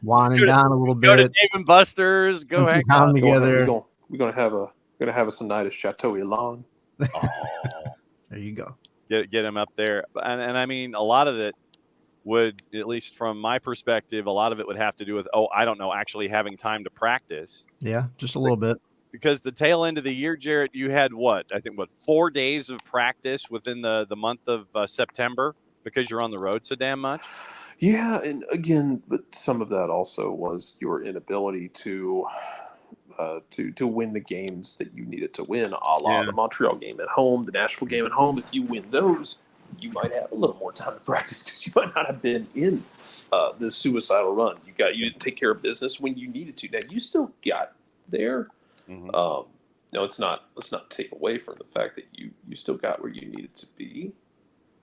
C: wine and dine a little bit.
A: Go to Dave and Buster's. Go hang out
C: together.
B: We're gonna have us a night at Chateau Elan.
A: Oh,
C: there you go.
A: Get him up there, and I mean, a lot of it would, at least from my perspective, a lot of it would have to do with actually having time to practice.
C: Yeah, just a little bit.
A: Because the tail end of the year, Jarrett, you had 4 days of practice within the month of September because you're on the road so damn much.
B: Yeah, and again, but some of that also was your inability to win the games that you needed to win, a la the Montreal game at home, the Nashville game at home. If you win those, you might have a little more time to practice because you might not have been in the suicidal run. You didn't take care of business when you needed to. Now you still got there. No, let's not take away from the fact that you still got where you needed to be,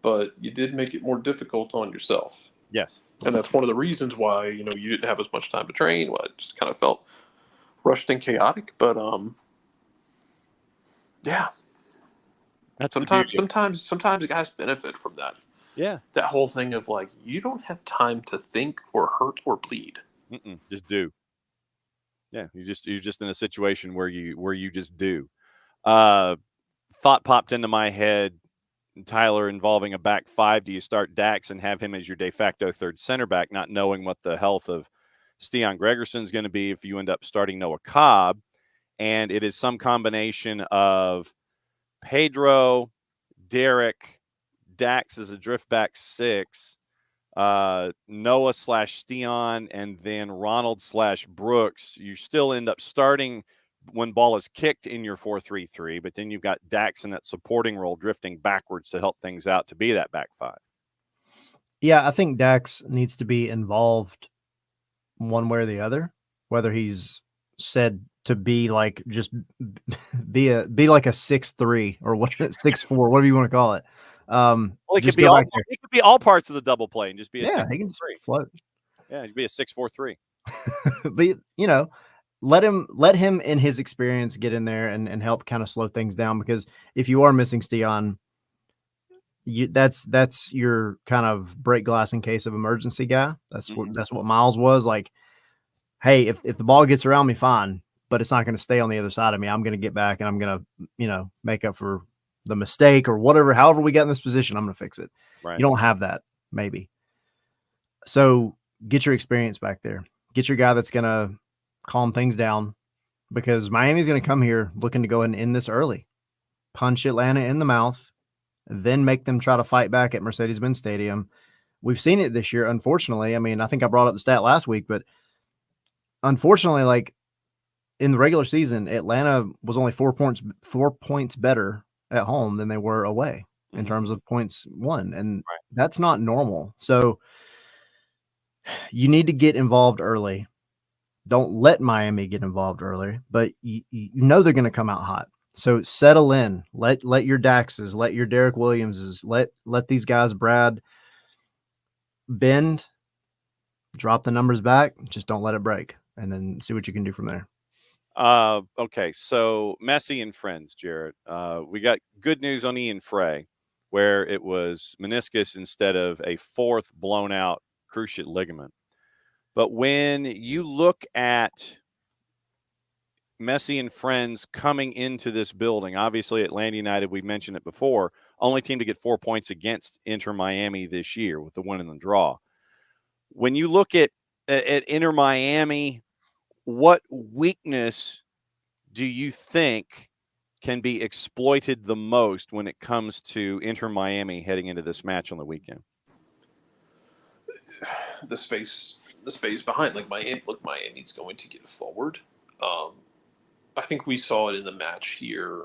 B: but you did make it more difficult on yourself.
A: Yes.
B: And that's one of the reasons why, you didn't have as much time to train. Well, it just kind of felt rushed and chaotic. But yeah.
A: That's
B: sometimes guys benefit from that.
A: Yeah.
B: That whole thing of like, you don't have time to think or hurt or bleed.
A: Just do. Yeah, you're just in a situation where you just do. Thought popped into my head, Tyler, involving a back five. Do you start Dax and have him as your de facto third center back, not knowing what the health of Steon Gregerson is going to be if you end up starting Noah Cobb? And it is some combination of Pedro, Derek, Dax as a drift back 6, Noah / Steon, and then Ronald / Brooks. You still end up starting when ball is kicked in your 4-3-3, but then you've got Dax in that supporting role, drifting backwards to help things out to be that back five.
C: Yeah, I think Dax needs to be involved one way or the other, whether he's said to be like just be like a 6'3" or 6'4", whatever you want to call it.
A: Well, it could be all parts of the double play and just be a 6'3".
C: He can just float.
A: Yeah, he'd be a 6'4'3".
C: But let him in his experience get in there and help kind of slow things down, because if you are missing Steon, that's your kind of break glass in case of emergency guy. That's what Miles was like. Hey, if the ball gets around me, fine, but it's not going to stay on the other side of me. I'm going to get back and I'm going to make up for the mistake or whatever. However we got in this position, I'm going to fix it.
A: Right.
C: You don't have that, maybe. So get your experience back there. Get your guy that's going to calm things down, because Miami's going to come here looking to go ahead and end this early, punch Atlanta in the mouth, then make them try to fight back at Mercedes-Benz Stadium. we've seen it this year, unfortunately. I mean, I think I brought up the stat last week, but unfortunately, like in the regular season, Atlanta was only 4 points better at home than they were away in terms of points won. And that's not normal. So you need to get involved early. Don't let Miami get involved early, but you know they're going to come out hot. So settle in. Let your Daxes, let your Derek Williamses, let these guys, Brad, bend, drop the numbers back. Just don't let it break, and then see what you can do from there.
A: Okay, so Messi and friends, Jared. We got good news on Ian Frey, where it was meniscus instead of a fourth blown out cruciate ligament. But when you look at Messi and friends coming into this building, obviously Atlanta United, we mentioned it before, only team to get 4 points against Inter Miami this year with the win and the draw. When you look at Inter Miami, what weakness do you think can be exploited the most when it comes to Inter Miami heading into this match on the weekend?
B: The space behind. Like Miami's going to get forward. I think we saw it in the match here,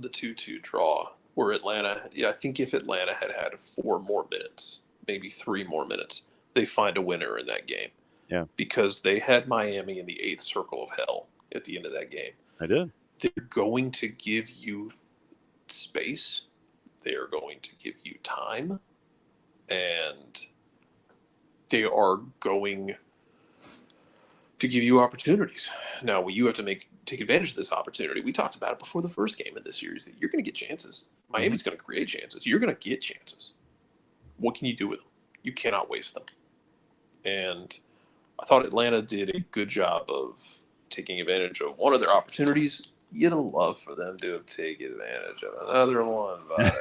B: the 2-2 draw, where Atlanta. Yeah, I think if Atlanta had 4 more minutes, maybe 3 more minutes, they find a winner in that game.
A: Yeah,
B: because they had Miami in the 8th circle of hell at the end of that game.
A: I did.
B: They're going to give you space. They are going to give you time. And they are going to give you opportunities. Now, you have to take advantage of this opportunity. We talked about it before the first game in this series. That you're going to get chances. Miami's going to create chances. You're going to get chances. What can you do with them? You cannot waste them. And I thought Atlanta did a good job of taking advantage of one of their opportunities. You'd love for them to have taken advantage of another one, but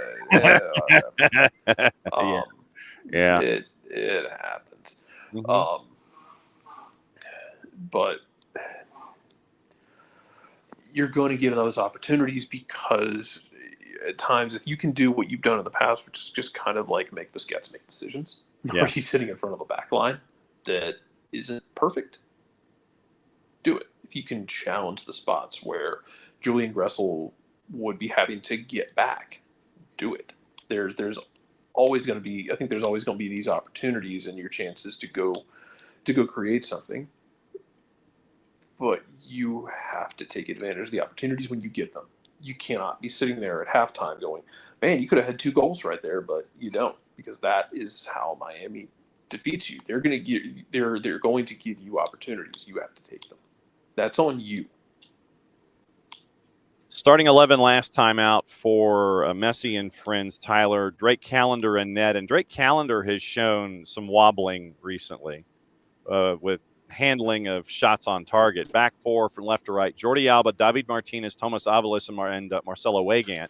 B: it happens. But you're going to give those opportunities because at times, if you can do what you've done in the past, which is just kind of like make Busquets make decisions, where he's sitting in front of a back line that isn't perfect, do it. If you can challenge the spots where Julian Gressel would be having to get back, do it. There's always going to be, I think there's always going to be these opportunities and your chances to go create something. But you have to take advantage of the opportunities when you get them. You cannot be sitting there at halftime going, man, you could have had 2 goals right there, but you don't, because that is how Miami defeats you. They're going to give you opportunities. You have to take them. That's on you.
A: Starting 11 last time out for Messi and friends, Tyler, Drake Callender and net. And Drake Callender has shown some wobbling recently with handling of shots on target. Back 4 from left to right. Jordi Alba, David Martinez, Thomas Avalos, and Marcelo Weigand.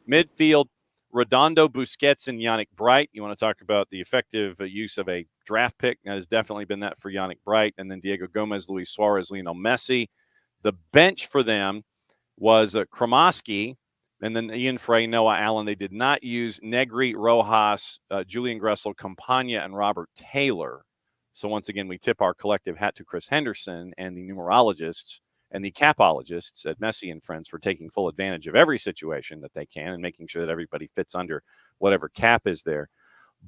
A: Midfield, Redondo, Busquets, and Yannick Bright. You want to talk about the effective use of a draft pick. That has definitely been that for Yannick Bright. And then Diego Gomez, Luis Suarez, Lionel Messi. The bench for them was Kromoski, and then Ian Frey, Noah Allen. They did not use Negri, Rojas, Julian Gressel, Campagna, and Robert Taylor. So once again, we tip our collective hat to Chris Henderson and the numerologists and the capologists at Messi and Friends for taking full advantage of every situation that they can and making sure that everybody fits under whatever cap is there.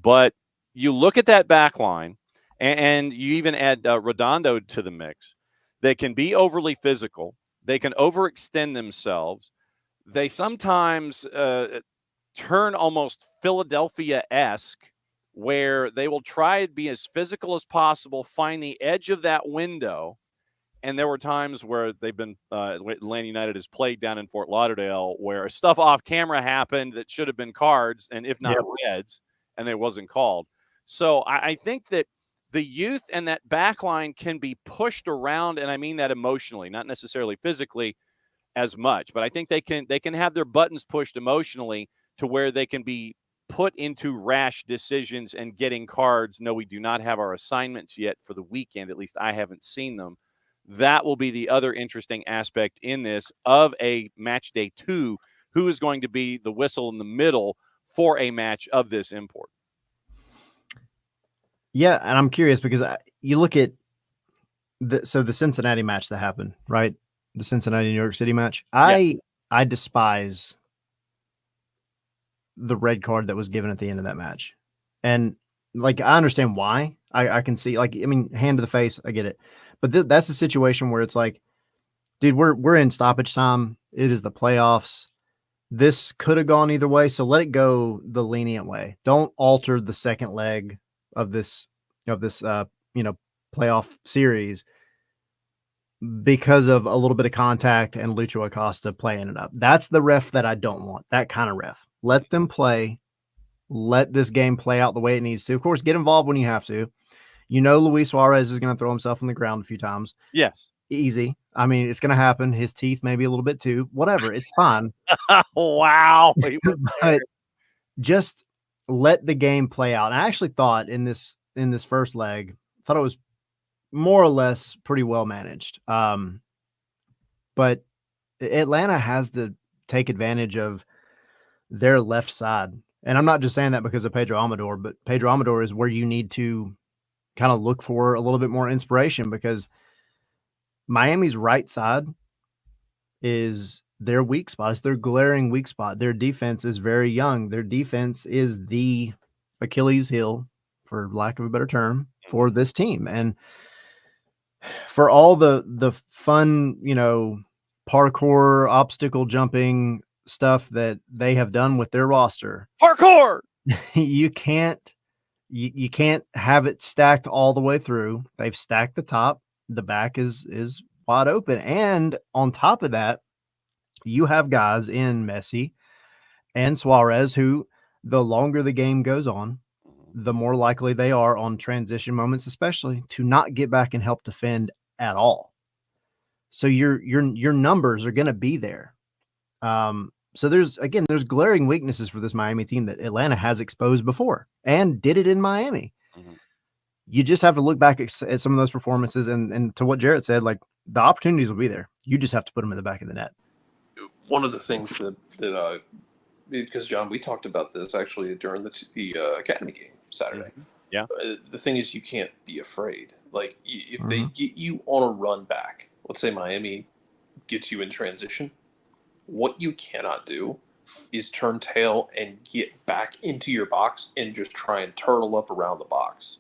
A: But you look at that back line, and you even add Redondo to the mix. They can be overly physical. They can overextend themselves. They sometimes turn almost Philadelphia-esque, where they will try to be as physical as possible, find the edge of that window. And there were times where they've been Atlanta United has played down in Fort Lauderdale where stuff off camera happened that should have been cards, and if not reds, and it wasn't called. So I think that the youth and that back line can be pushed around, and I mean that emotionally, not necessarily physically as much. But I think they can have their buttons pushed emotionally to where they can be put into rash decisions and getting cards. No, we do not have our assignments yet for the weekend. At least I haven't seen them. That will be the other interesting aspect in this of a match day 2. Who is going to be the whistle in the middle for a match of this import?
C: Yeah, and I'm curious because you look at the Cincinnati match that happened, right? The Cincinnati New York City match. I despise the red card that was given at the end of that match. And like I understand why. I can see, like, I mean, hand to the face, I get it. But that's a situation where it's like, dude, we're in stoppage time. It is the playoffs. This could have gone either way, so let it go the lenient way. Don't alter the second leg of this you know, playoff series because of a little bit of contact and Lucho Acosta playing it up. That's the ref that I don't want. That kind of ref. Let them play. Let this game play out the way it needs to. Of course, get involved when you have to. You know, Luis Suarez is going to throw himself on the ground a few times.
A: Yes.
C: Easy. I mean, it's going to happen. His teeth maybe a little bit too. Whatever. It's fine.
A: Wow.
C: But just let the game play out. And I actually thought in this first leg, I thought it was more or less pretty well managed. But Atlanta has to take advantage of their left side. And I'm not just saying that because of Pedro Amador, but Pedro Amador is where you need to kind of look for a little bit more inspiration, because Miami's right side is their weak spot. It's their glaring weak spot. Their defense is very young. Their defense is the Achilles heel, for lack of a better term, for this team. And for all the fun, you know, parkour, obstacle jumping stuff that they have done with their roster,
A: Parkour.
C: you can't have it stacked all the way through. They've stacked the top. The back is wide open. And on top of that, you have guys in Messi and Suarez who, the longer the game goes on, the more likely they are on transition moments, especially, to not get back and help defend at all. So your numbers are going to be there. So there's glaring weaknesses for this Miami team that Atlanta has exposed before and did it in Miami. Mm-hmm. You just have to look back at some of those performances, and to what Jarrett said, like, the opportunities will be there. You just have to put them in the back of the net.
B: One of the things that because John, we talked about this actually during the Academy game Saturday.
A: Mm-hmm. Yeah.
B: The thing is, you can't be afraid. Like, if they get you on a run back, let's say Miami gets you in transition, what you cannot do is turn tail and get back into your box and just try and turtle up around the box.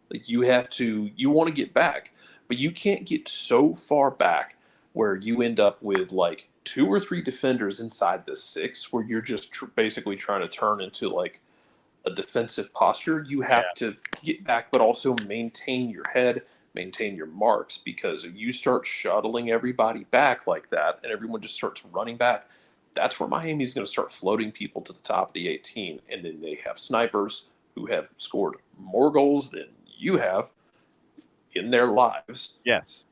B: Like, you want to get back, but you can't get so far back where you end up with like 2 or 3 defenders inside the 6, where you're just basically trying to turn into like a defensive posture. You have to get back, but also maintain your head, maintain your marks, because if you start shuttling everybody back like that and everyone just starts running back, that's where Miami's going to start floating people to the top of the 18. And then they have snipers who have scored more goals than you have in their lives.
A: Yes.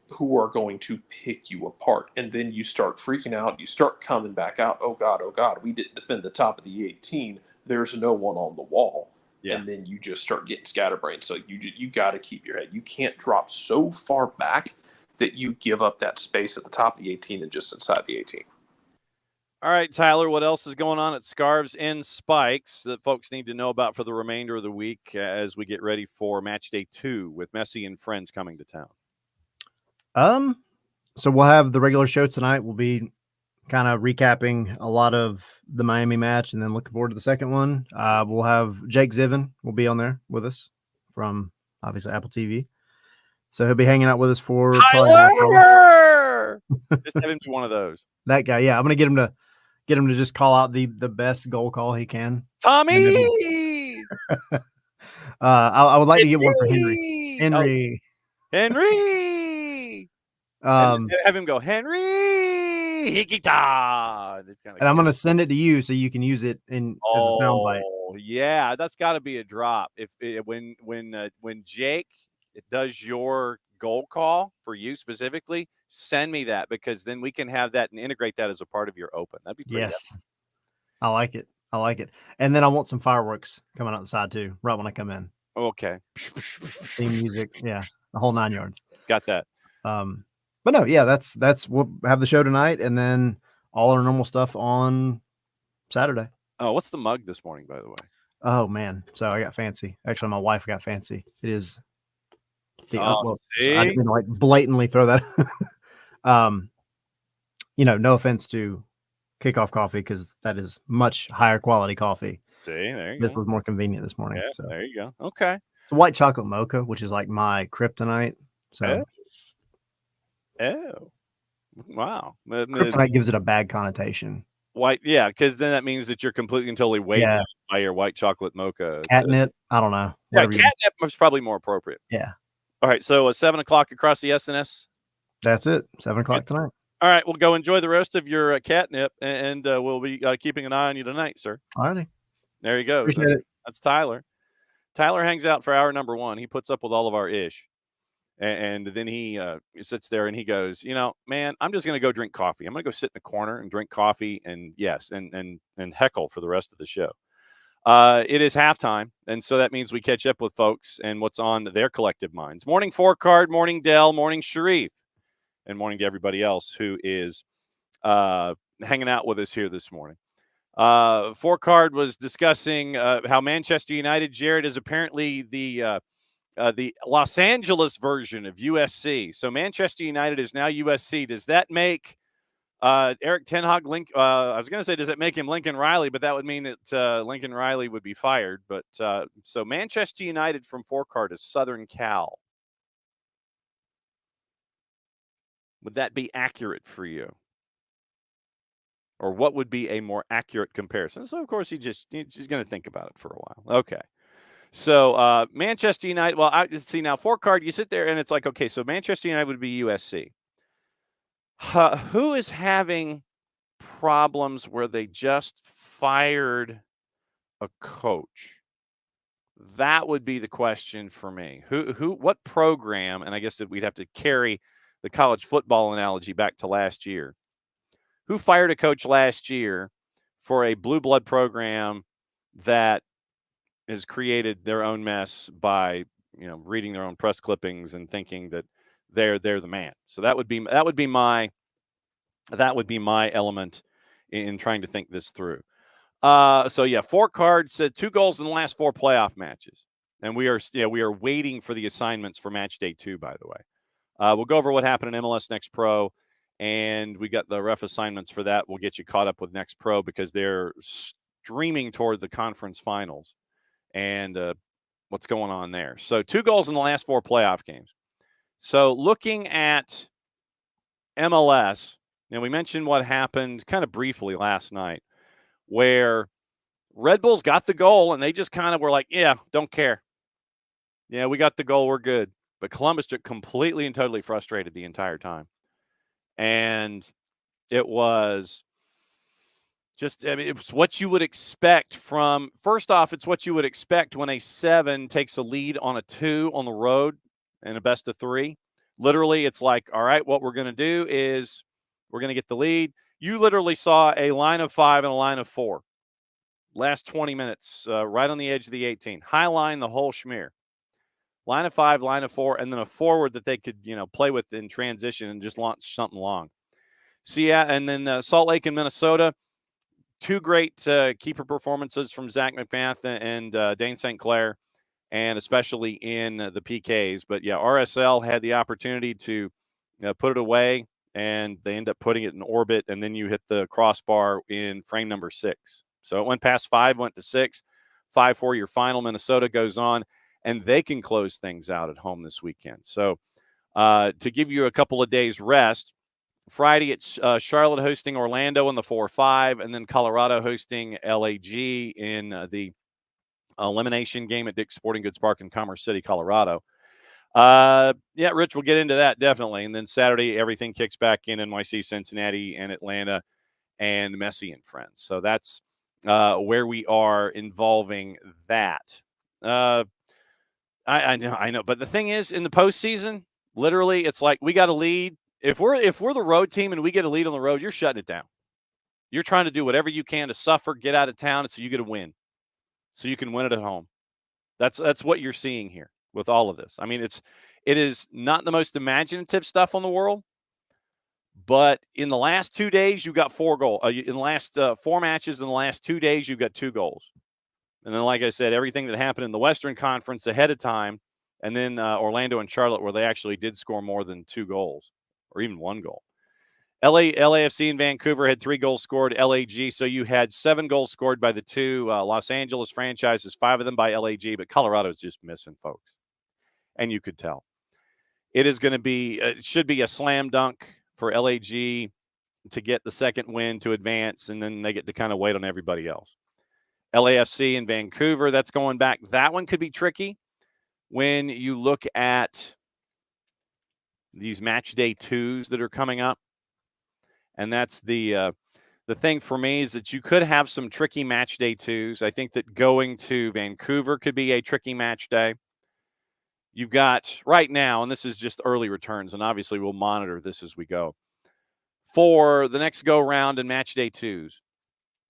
B: Who are going to pick you apart. And then you start freaking out. You start coming back out. Oh, God, we didn't defend the top of the 18. There's no one on the wall. Yeah. And then you just start getting scatterbrained. So you got to keep your head. You can't drop so far back that you give up that space at the top of the 18 and just inside the 18.
A: All right, Tyler, what else is going on at Scarves and Spikes that folks need to know about for the remainder of the week as we get ready for match day 2 with Messi and friends coming to town?
C: So we'll have the regular show tonight. We'll be kind of recapping a lot of the Miami match and then looking forward to the second one. We'll have Jake Ziven will be on there with us from obviously Apple TV. So he'll be hanging out with us for
A: Tyler. Just have him be one of those.
C: That guy, yeah. I'm gonna get him to just call out the best goal call he can.
A: Tommy.
C: I would like to get one for Henry.
A: Henry. Have him go, Henry Hikita.
C: And I'm going to send it to you so you can use it as a soundbite.
A: Oh, yeah, that's got to be a drop. When Jake does your goal call for you specifically, send me that, because then we can have that and integrate that as a part of your open. That'd be pretty.
C: Yes, I like it. And then I want some fireworks coming out the side too, right when I come in.
A: Okay.
C: Theme music, yeah, the whole 9 yards.
A: Got that.
C: But no, yeah, that's we'll have the show tonight and then all our normal stuff on Saturday.
A: Oh, what's the mug this morning, by the way?
C: Oh man, so I got fancy. Actually, my wife got fancy. It is the
A: Oh,
C: so I
A: see?
C: didn't like blatantly throw that. No offense to Kickoff Coffee because that is much higher quality coffee.
A: See, there you
C: This
A: go.
C: was more convenient this morning.
A: Yeah,
C: So
A: there you go. Okay.
C: it's white chocolate mocha, which is like my kryptonite. So
A: Oh, wow.
C: kryptonite gives it a bad connotation.
A: White, yeah, because then that means that you're completely and totally weighted
C: Yeah,
A: down by your white chocolate mocha.
C: catnip. I don't know.
A: Yeah,
C: Whatever.
A: catnip was probably more appropriate.
C: Yeah,
A: All right, so 7 o'clock across the SNS.
C: that's it. 7 o'clock tonight.
A: All right, well, go enjoy the rest of your catnip, and we'll be keeping an eye on you tonight, sir.
C: All righty.
A: There you go.
C: Appreciate it.
A: That's Tyler. Tyler hangs out for hour number 1. He puts up with all of our ish. And then he sits there and he goes, man, I'm just going to go drink coffee. I'm going to go sit in the corner and drink coffee and heckle for the rest of the show. It is halftime, and so that means we catch up with folks and what's on their collective minds. Morning, Four Card, morning, Dell, morning, Sharif, and morning to everybody else who is hanging out with us here this morning. Four Card was discussing how Manchester United, Jared, is apparently the Los Angeles version of USC. So Manchester United is now USC. Does that make Eric Ten Hag I was going to say, does it make him Lincoln Riley? But that would mean that Lincoln Riley would be fired. But so Manchester United from Four Card is Southern Cal. Would that be accurate for you? Or what would be a more accurate comparison? So, of course, he's going to think about it for a while. Okay. So Manchester United, well, see now, Four Card, you sit there and it's like, okay, so Manchester United would be USC. Who is having problems where they just fired a coach? That would be the question for me. What program, and I guess that we'd have to carry the college football analogy back to last year. Who fired a coach last year for a blue blood program that has created their own mess by reading their own press clippings and thinking that they're the man? So that would be my element in trying to think this through. So yeah, Four Card said 2 goals in the last 4 playoff matches, and we are waiting for the assignments for match day 2. By the way, we'll go over what happened in MLS Next Pro, and we got the ref assignments for that. We'll get you caught up with Next Pro because they're streaming toward the conference finals. And what's going on there. So 2 goals in the last 4 playoff games. So looking at MLS, and we mentioned what happened kind of briefly last night, where Red Bulls got the goal and they just kind of were like, yeah, don't care. Yeah, we got the goal, we're good. But Columbus just completely and totally frustrated the entire time. And it was it's what you would expect from, first off, it's what you would expect when a 7 takes a lead on a 2 on the road in a best of 3. Literally, it's like, all right, what we're going to do is we're going to get the lead. You literally saw a line of 5 and a line of 4. Last 20 minutes, right on the edge of the 18. High line, the whole schmear. Line of 5, line of 4, and then a forward that they could, play with in transition and just launch something long. See, yeah, and then Salt Lake and Minnesota, 2 great keeper performances from Zach McMath and Dane St. Clair, and especially in the PKs. But, yeah, RSL had the opportunity to put it away, and they end up putting it in orbit, and then you hit the crossbar in frame number 6. So it went past 5, went to 6. 5-4 your final. Minnesota goes on, and they can close things out at home this weekend. So to give you a couple of days rest, Friday, it's Charlotte hosting Orlando in the 4-5, and then Colorado hosting LAG in the elimination game at Dick's Sporting Goods Park in Commerce City, Colorado. Yeah, Rich, we'll get into that definitely. And then Saturday, everything kicks back in NYC, Cincinnati, and Atlanta, and Messi and friends. So that's where we are involving that. I know. But the thing is, in the postseason, literally, it's like we got a lead. If we're the road team and we get a lead on the road, you're shutting it down. You're trying to do whatever you can to suffer, get out of town, so you get a win, so you can win it at home. That's what you're seeing here with all of this. I mean, it is not the most imaginative stuff on the world, but in the last 2 days, you got 4 goals. In the last 4 matches in the last 2 days, you got 2 goals. And then, like I said, everything that happened in the Western Conference ahead of time, and then Orlando and Charlotte, where they actually did score more than 2 goals or even 1 goal. LAFC and Vancouver had 3 goals scored, LAG. So you had 7 goals scored by the 2 Los Angeles franchises, 5 of them by LAG, but Colorado's just missing, folks. And you could tell. It is going to be, it should be a slam dunk for LAG to get the second win to advance, and then they get to kind of wait on everybody else. LAFC and Vancouver, that's going back. That one could be tricky when you look at these match day 2s that are coming up. And that's the thing for me is that you could have some tricky match day 2s. I think that going to Vancouver could be a tricky match day. You've got right now, and this is just early returns, and obviously we'll monitor this as we go. For the next go-round in match day 2s,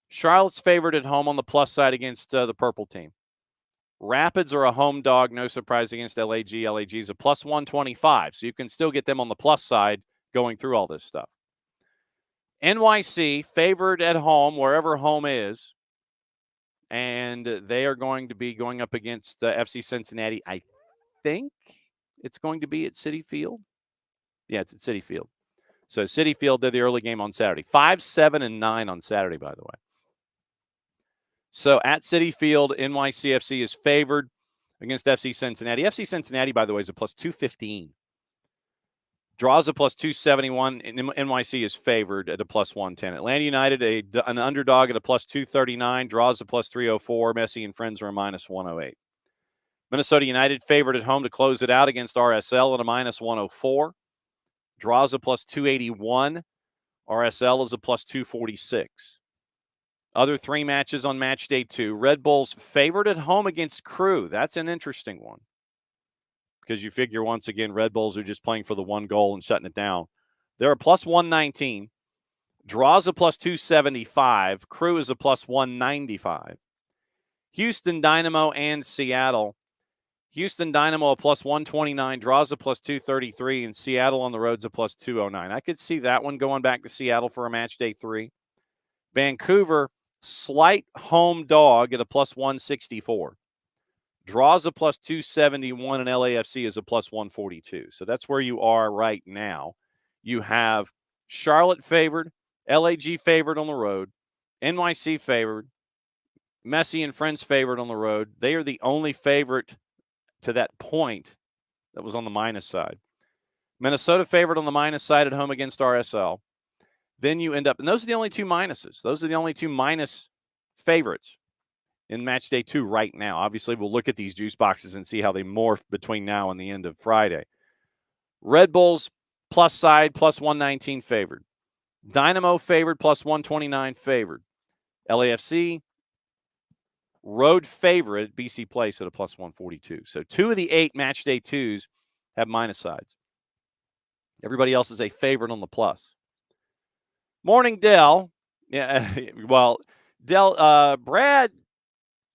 A: Charlotte's favored at home on the plus side against the purple team. Rapids are a home dog, no surprise, against LAG. LAG is a plus 125, so you can still get them on the plus side going through all this stuff. NYC favored at home, wherever home is, and they are going to be going up against FC Cincinnati. I think it's going to be at Citi Field. Yeah, it's at Citi Field. So Citi Field, they're the early game on Saturday. 5, 7, and 9 on Saturday, by the way. So at Citi Field, NYCFC is favored against FC Cincinnati. FC Cincinnati, by the way, is a plus 215. Draws a plus 271. And NYC is favored at a plus 110. Atlanta United, an underdog at a plus 239. Draws a plus 304. Messi and friends are a minus 108. Minnesota United favored at home to close it out against RSL at a minus 104. Draws a plus 281. RSL is a plus 246. Other 3 matches on match day 2. Red Bulls favored at home against Crew. That's an interesting one. Because you figure, once again, Red Bulls are just playing for the 1 goal and shutting it down. They're a plus 119. Draws a plus 275. Crew is a plus 195. Houston Dynamo and Seattle. Houston Dynamo a plus 129. Draws a plus 233. And Seattle on the road's a plus 209. I could see that one going back to Seattle for a match day 3. Vancouver, slight home dog at a plus 164. Draws a plus 271, and LAFC is a plus 142. So that's where you are right now. You have Charlotte favored, LAG favored on the road, NYC favored, Messi and friends favored on the road. They are the only favorite to that point that was on the minus side. Minnesota favored on the minus side at home against RSL. Then you end up, and those are the only 2 minuses. Those are the only 2 minus favorites in match day 2 right now. Obviously, we'll look at these juice boxes and see how they morph between now and the end of Friday. Red Bulls plus side, plus 119 favored. Dynamo favored, plus 129 favored. LAFC, road favorite, BC Place at a plus 142. So 2 of the 8 match day 2s have minus sides. Everybody else is a favorite on the plus. Morning, Dell. Yeah, well, Dell, Brad,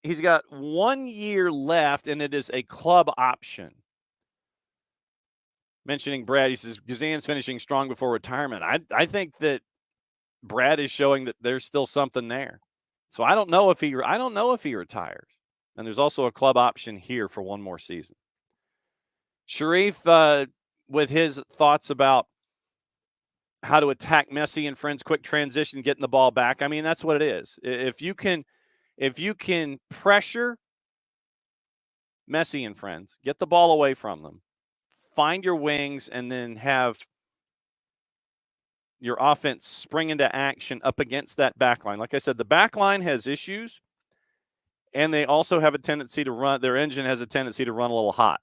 A: he's got 1 year left, and it is a club option. Mentioning Brad, he says Gazan's finishing strong before retirement. I think that Brad is showing that there's still something there. So I don't know if he retires. And there's also a club option here for 1 more season. Sharif, with his thoughts about how to attack Messi and friends, quick transition, getting the ball back. I mean, that's what it is. If you can pressure Messi and friends, get the ball away from them, find your wings, and then have your offense spring into action up against that back line. Like I said, the back line has issues, and they also have a tendency to run. Their engine has a tendency to run a little hot.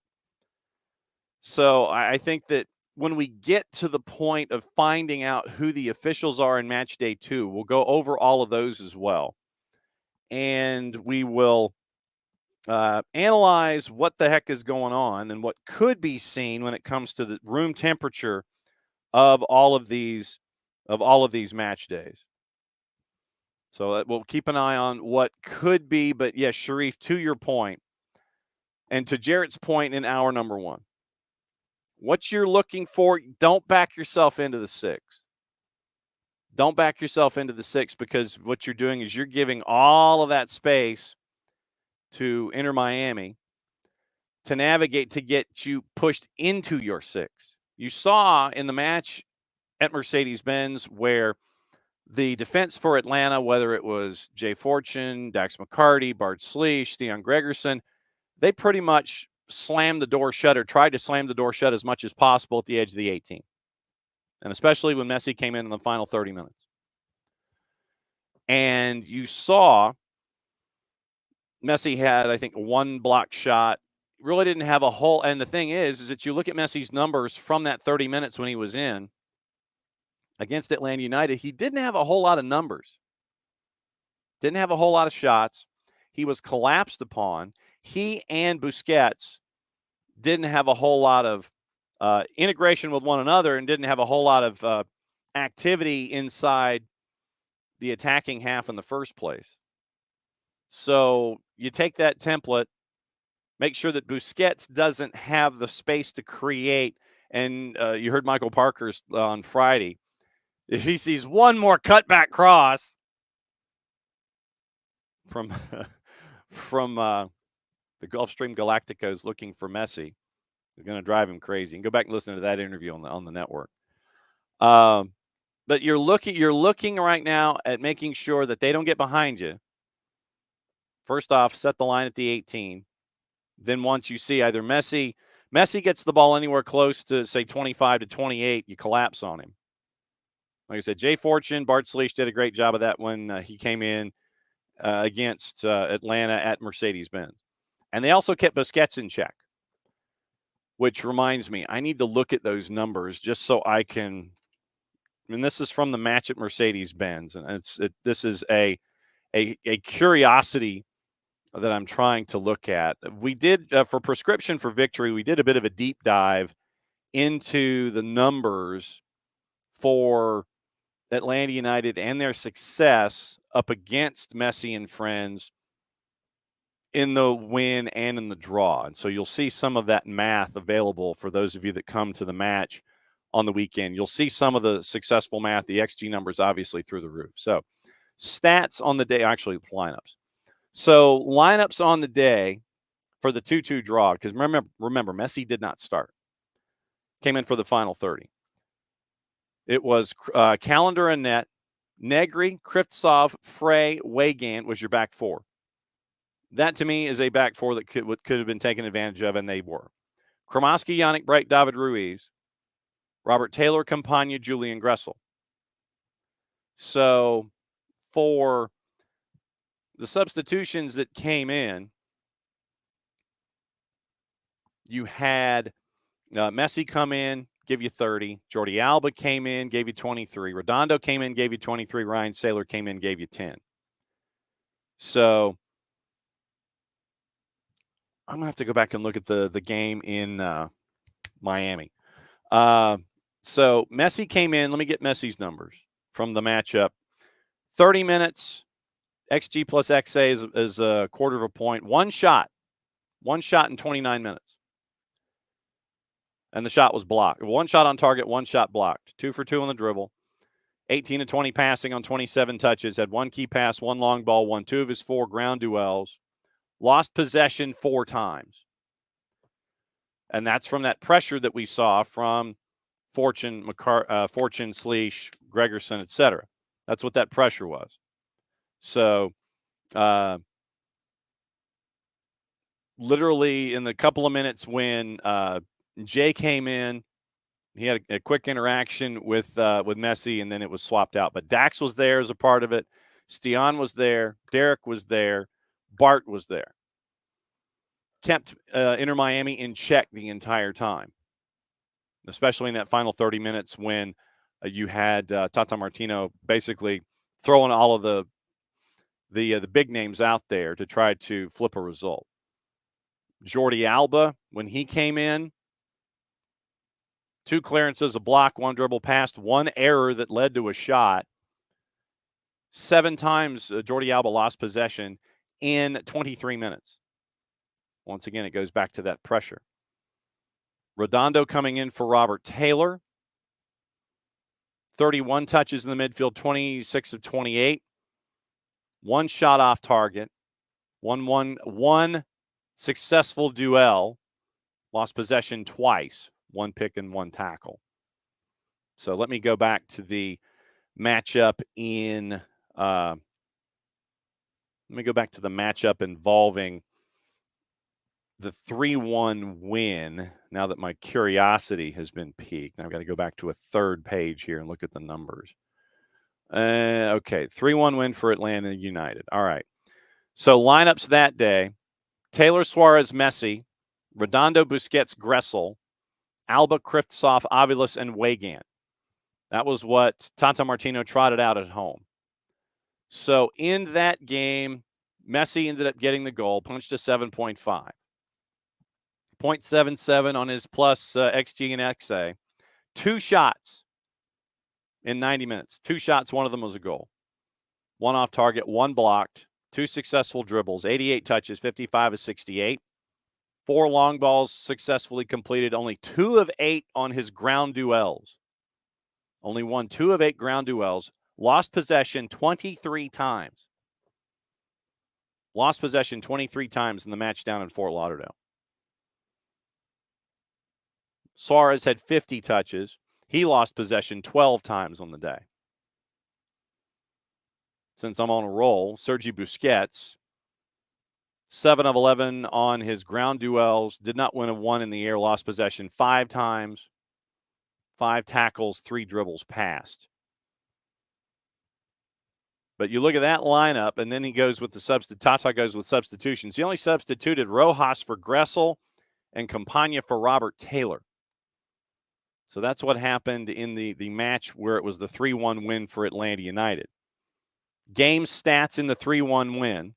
A: So I think that when we get to the point of finding out who the officials are in match day 2, we'll go over all of those as well. And we will analyze what the heck is going on and what could be seen when it comes to the room temperature of all of these match days. So we'll keep an eye on what could be. But yes, Sharif, to your point, and to Jarrett's point in hour number 1, what you're looking for, don't back yourself into the 6. Don't back yourself into the 6, because what you're doing is you're giving all of that space to Inter Miami to navigate to get you pushed into your 6. You saw in the match at Mercedes-Benz where the defense for Atlanta, whether it was Jay Fortune, Dax McCarty, Bart Sliech, Steon Gregerson, they pretty much slammed the door shut or tried to slam the door shut as much as possible at the edge of the 18. And especially when Messi came in the final 30 minutes. And you saw Messi had, I think, one block shot. Really didn't have a whole. And the thing is that you look at Messi's numbers from that 30 minutes when he was in against Atlanta United, he didn't have a whole lot of numbers. Didn't have a whole lot of shots. He was collapsed upon. He and Busquets didn't have a whole lot of integration with one another and didn't have a whole lot of activity inside the attacking half in the first place. So you take that template, make sure that Busquets doesn't have the space to create. And you heard Michael Parker's on Friday. If he sees one more cutback cross from the Gulfstream Galacticos looking for Messi, they're going to drive him crazy. And go back and listen to that interview on the network. But you're looking right now at making sure that they don't get behind you. First off, set the line at the 18. Then once you see either Messi gets the ball anywhere close to, say, 25 to 28, you collapse on him. Like I said, Jay Fortune, Bart Sliech did a great job of that when he came in against Atlanta at Mercedes-Benz. And they also kept Busquets in check, which reminds me, I need to look at those numbers just so I can – I mean, this is from the match at Mercedes-Benz, and this is a curiosity that I'm trying to look at. We did, for Prescription for Victory, we did a bit of a deep dive into the numbers for Atlanta United and their success up against Messi and friends in the win and in the draw. And so you'll see some of that math available for those of you that come to the match on the weekend. You'll see some of the successful math, the XG numbers obviously through the roof. So stats on the day, actually lineups. So lineups on the day for the 2-2 draw, because remember, Messi did not start. Came in for the final 30. It was Calendar and net. Negri, Krivtsov, Frey, Weigand was your back four. That, to me, is a back four that could have been taken advantage of, and they were. Kromoski, Yannick Bright, David Ruiz, Robert Taylor, Campagna, Julian Gressel. So for the substitutions that came in, you had Messi come in, give you 30. Jordi Alba came in, gave you 23. Redondo came in, gave you 23. Ryan Saylor came in, gave you 10. So I'm going to have to go back and look at the game in Miami. So Messi came in. Let me get Messi's numbers from the matchup. 30 minutes, XG plus XA is a quarter of a point. One shot in 29 minutes. And the shot was blocked. One shot on target, one shot blocked. 2 for 2 on the dribble. 18 to 20 passing on 27 touches. Had one key pass, one long ball, won 2 of his 4 ground duels. Lost possession 4 times. And that's from that pressure that we saw from Fortune, Sliech, Gregerson, etc. That's what that pressure was. So, literally in the couple of minutes when Jay came in, he had a quick interaction with Messi, and then it was swapped out. But Dax was there as a part of it. Steon was there. Derek was there. Bart was there. Kept Inter Miami in check the entire time, especially in that final 30 minutes when you had Tata Martino basically throwing all of the big names out there to try to flip a result. Jordi Alba, when he came in, 2 clearances, a block, 1 dribble past, 1 error that led to a shot. 7 times Jordi Alba lost possession in 23 minutes. Once again, it goes back to that pressure. Redondo coming in for Robert Taylor. 31 touches in the midfield, 26 of 28. 1 shot off target. One successful duel, lost possession twice, 1 pick and 1 tackle. So let me go back to the matchup involving the 3-1 win. Now that my curiosity has been piqued, now I've got to go back to a third page here and look at the numbers. Okay, 3-1 win for Atlanta United. All right. So lineups that day: Taylor, Suarez, Messi, Redondo, Busquets, Gressel, Alba, Krivtsov, Aviles, and Weigand. That was what Tata Martino trotted out at home. So in that game, Messi ended up getting the goal, punched a 7.5. 0.77 on his plus XG and XA. 2 shots in 90 minutes. 2 shots, one of them was a goal. 1 off target, 1 blocked, 2 successful dribbles, 88 touches, 55 of 68. 4 long balls successfully completed, only 2 of 8 on his ground duels. Only won 2 of 8 ground duels. Lost possession 23 times. Lost possession 23 times in the match down in Fort Lauderdale. Suarez had 50 touches. He lost possession 12 times on the day. Since I'm on a roll, Sergi Busquets, 7 of 11 on his ground duels, did not win a 1 in the air, lost possession 5 times, 5 tackles, 3 dribbles passed. But you look at that lineup, and then he goes with Tata goes with substitutions. He only substituted Rojas for Gressel and Campagna for Robert Taylor. So that's what happened in the match where it was the 3-1 win for Atlanta United. Game stats in the 3-1 win: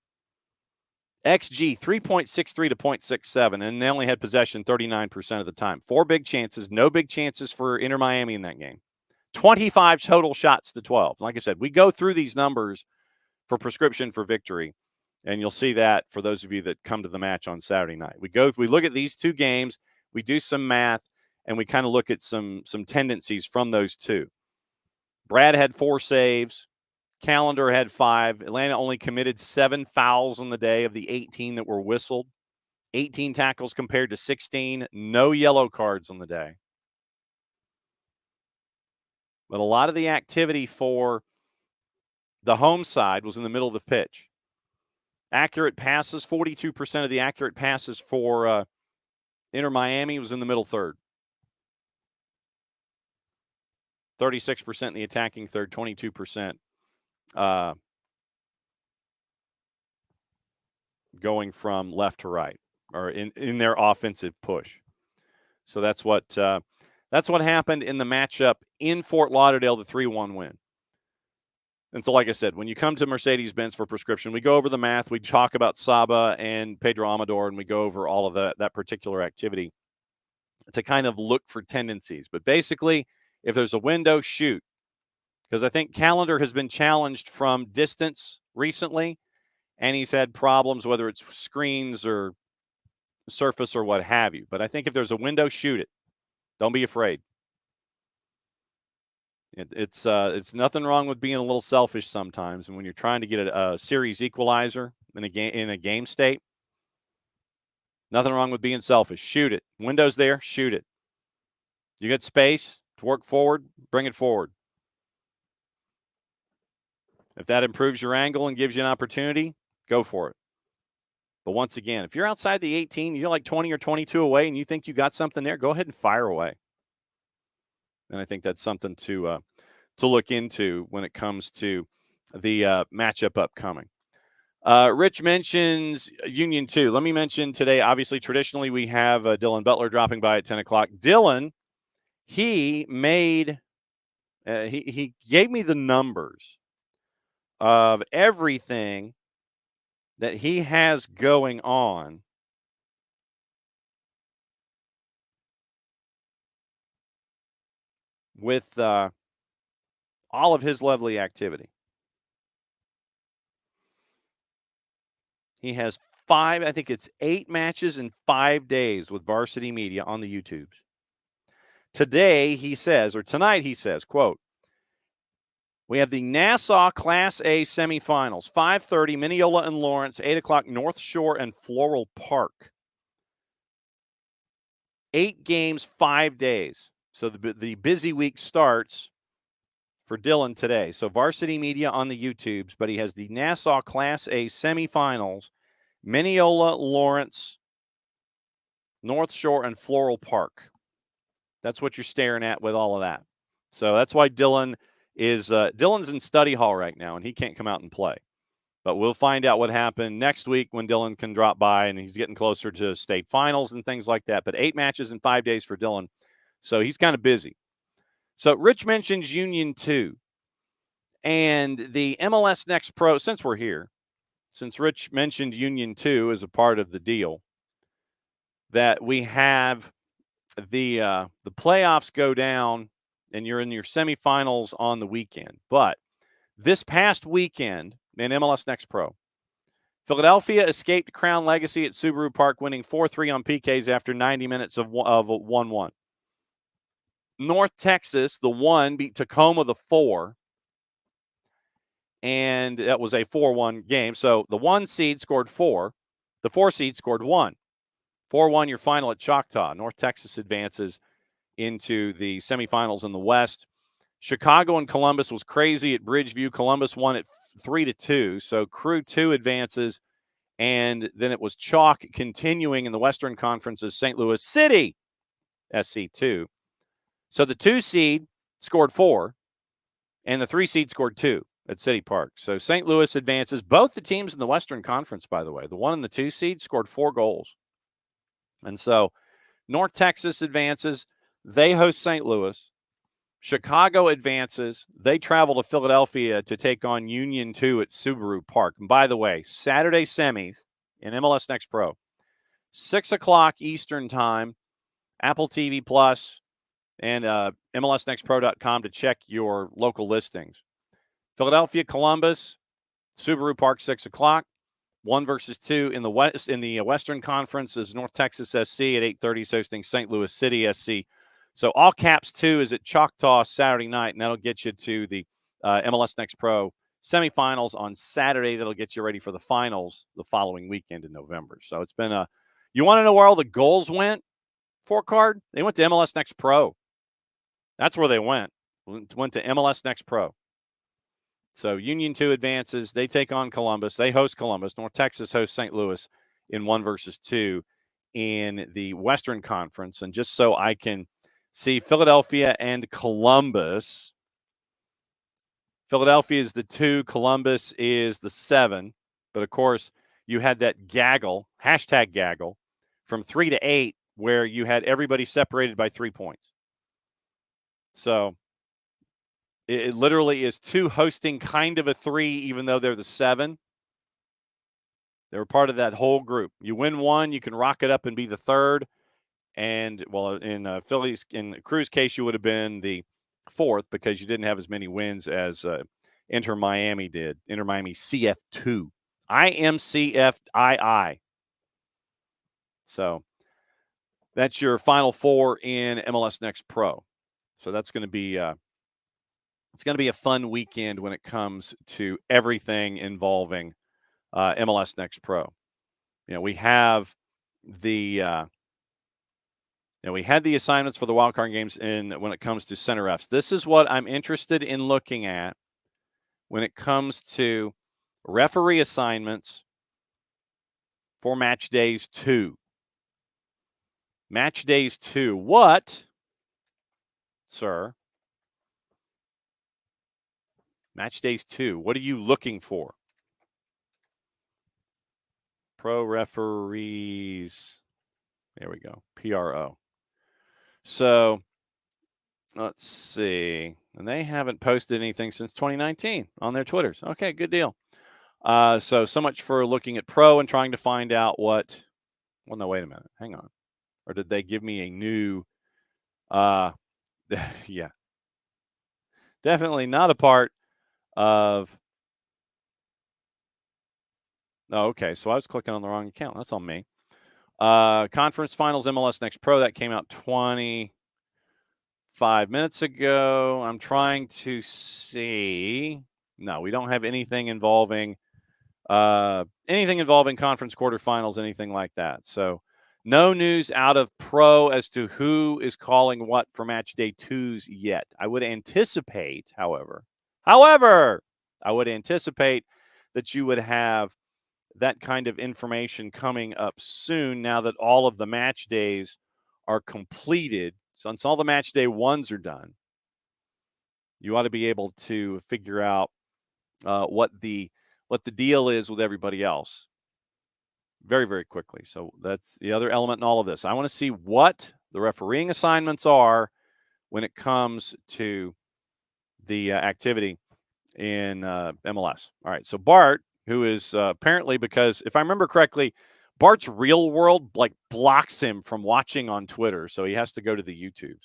A: XG 3.63 to 0.67, and they only had possession 39% of the time. 4 big chances, no big chances for Inter Miami in that game. 25 total shots to 12. Like I said, we go through these numbers for Prescription for Victory, and you'll see that for those of you that come to the match on Saturday night. We look at these 2 games, we do some math, and we kind of look at some tendencies from those 2. Brad had 4 saves. Calendar had 5. Atlanta only committed 7 fouls on the day of the 18 that were whistled. 18 tackles compared to 16. No yellow cards on the day. But a lot of the activity for the home side was in the middle of the pitch. Accurate passes, 42% of the accurate passes for Inter Miami was in the middle third. 36% in the attacking third, 22% going from left to right, or in their offensive push. So that's what happened in the matchup in Fort Lauderdale, the 3-1 win. And so, like I said, when you come to Mercedes-Benz for Prescription, we go over the math, we talk about Saba and Pedro Amador, and we go over all of that particular activity to kind of look for tendencies. But basically, if there's a window, shoot. Because I think Calendar has been challenged from distance recently, and he's had problems, whether it's screens or surface or what have you. But I think if there's a window, shoot it. Don't be afraid. It's nothing wrong with being a little selfish sometimes, and when you're trying to get a series equalizer in a game state, nothing wrong with being selfish. Shoot it. Window's there, shoot it. You got space to work forward, bring it forward. If that improves your angle and gives you an opportunity, go for it. But once again, if you're outside the 18, you're like 20 or 22 away, and you think you got something there, go ahead and fire away. And I think that's something to look into when it comes to the matchup upcoming. Rich mentions Union 2. Let me mention today, obviously, traditionally, we have Dylan Butler dropping by at 10 o'clock. Dylan, he made he gave me the numbers of everything that he has going on with all of his lovely activity. He has 8 matches in 5 days with Varsity Media on the YouTubes. Tonight he says, quote, We have the Nassau Class A semifinals, 5:30, Mineola and Lawrence, 8 o'clock, North Shore and Floral Park. 8 games, 5 days. So the busy week starts for Dylan today. So Varsity Media on the YouTubes, but he has the Nassau Class A semifinals, Mineola, Lawrence, North Shore, and Floral Park. That's what you're staring at with all of that. So that's why Dylan is Dylan's in study hall right now, and he can't come out and play. But we'll find out what happened next week when Dylan can drop by, and he's getting closer to state finals and things like that. But 8 matches in 5 days for Dylan, so he's kind of busy. So Rich mentions Union 2 and the MLS Next Pro. Since we're here, since Rich mentioned Union 2 as a part of the deal, that we have the playoffs go down, and you're in your semifinals on the weekend. But this past weekend in MLS Next Pro, Philadelphia escaped Crown Legacy at Subaru Park, winning 4-3 on PKs after 90 minutes of 1-1. North Texas, the 1, beat Tacoma, the 4, and that was a 4-1 game. So the 1 seed scored 4, the 4 seed scored 1. 4-1 your final at Choctaw. North Texas advances into the semifinals in the West. Chicago and Columbus was crazy at Bridgeview. Columbus won at 3-2. So Crew 2 advances. And then it was chalk continuing in the Western Conference as St. Louis City, SC2. So the 2 seed scored 4, and the 3 seed scored 2 at City Park. So St. Louis advances. Both the teams in the Western Conference, by the way, the 1 and the 2 seed scored 4 goals. And so North Texas advances. They host St. Louis. Chicago advances. They travel to Philadelphia to take on Union 2 at Subaru Park. And by the way, Saturday semis in MLS Next Pro, 6 o'clock Eastern Time, Apple TV Plus, and MLSNextPro.com to check your local listings. Philadelphia, Columbus, Subaru Park, 6 o'clock. 1 versus 2 in the West in the Western Conference is North Texas SC at 8:30 hosting St. Louis City SC. So all caps 2 is at Choctaw Saturday night, and that'll get you to the MLS Next Pro semifinals on Saturday. That'll get you ready for the finals the following weekend in November. So it's been you want to know where all the goals went? 4-card? They went to MLS Next Pro. That's where they went. Went to MLS Next Pro. So Union 2 advances. They take on Columbus. They host Columbus. North Texas hosts St. Louis in 1 versus 2 in the Western Conference. And just so I can see Philadelphia and Columbus. Philadelphia is the 2. Columbus is the 7. But, of course, you had that gaggle, hashtag gaggle, from 3 to 8 where you had everybody separated by 3 points. So it literally is 2 hosting kind of a 3, even though they're the 7. They were part of that whole group. You win 1, you can rock it up and be the 3rd. And, well, in Philly's, in Crew's case, you would have been the 4th because you didn't have as many wins as Inter Miami did. Inter Miami CF2. IMCFII. So that's your Final 4 in MLS Next Pro. So that's going to be it's going to be a fun weekend when it comes to everything involving MLS Next Pro. You know, we have the we had the assignments for the wildcard games when it comes to center refs. This is what I'm interested in looking at when it comes to referee assignments for match days 2. Match days 2. What, sir? Match days 2. What are you looking for? Pro referees. There we go. PRO. So let's see. And they haven't posted anything since 2019 on their Twitters. Okay, good deal. So much for looking at pro and trying to find out what. Well, no, wait a minute. Hang on. Or did they give me a new? Yeah. Definitely not a part of. Oh, okay. So I was clicking on the wrong account. That's on me. Conference Finals MLS Next Pro, that came out 2014. 5 minutes ago. I'm trying to see. No, we don't have anything involving conference quarterfinals, anything like that. So no news out of pro as to who is calling what for match day 2s yet. I would anticipate, however, I would anticipate that you would have that kind of information coming up soon now that all of the match days are completed. So once all the match day 1s are done, you ought to be able to figure out what the deal is with everybody else very, very quickly. So that's the other element in all of this. I want to see what the refereeing assignments are when it comes to the activity in MLS. All right, so Bart, who is apparently, because if I remember correctly, Bart's real world blocks him from watching on Twitter, so he has to go to the YouTubes.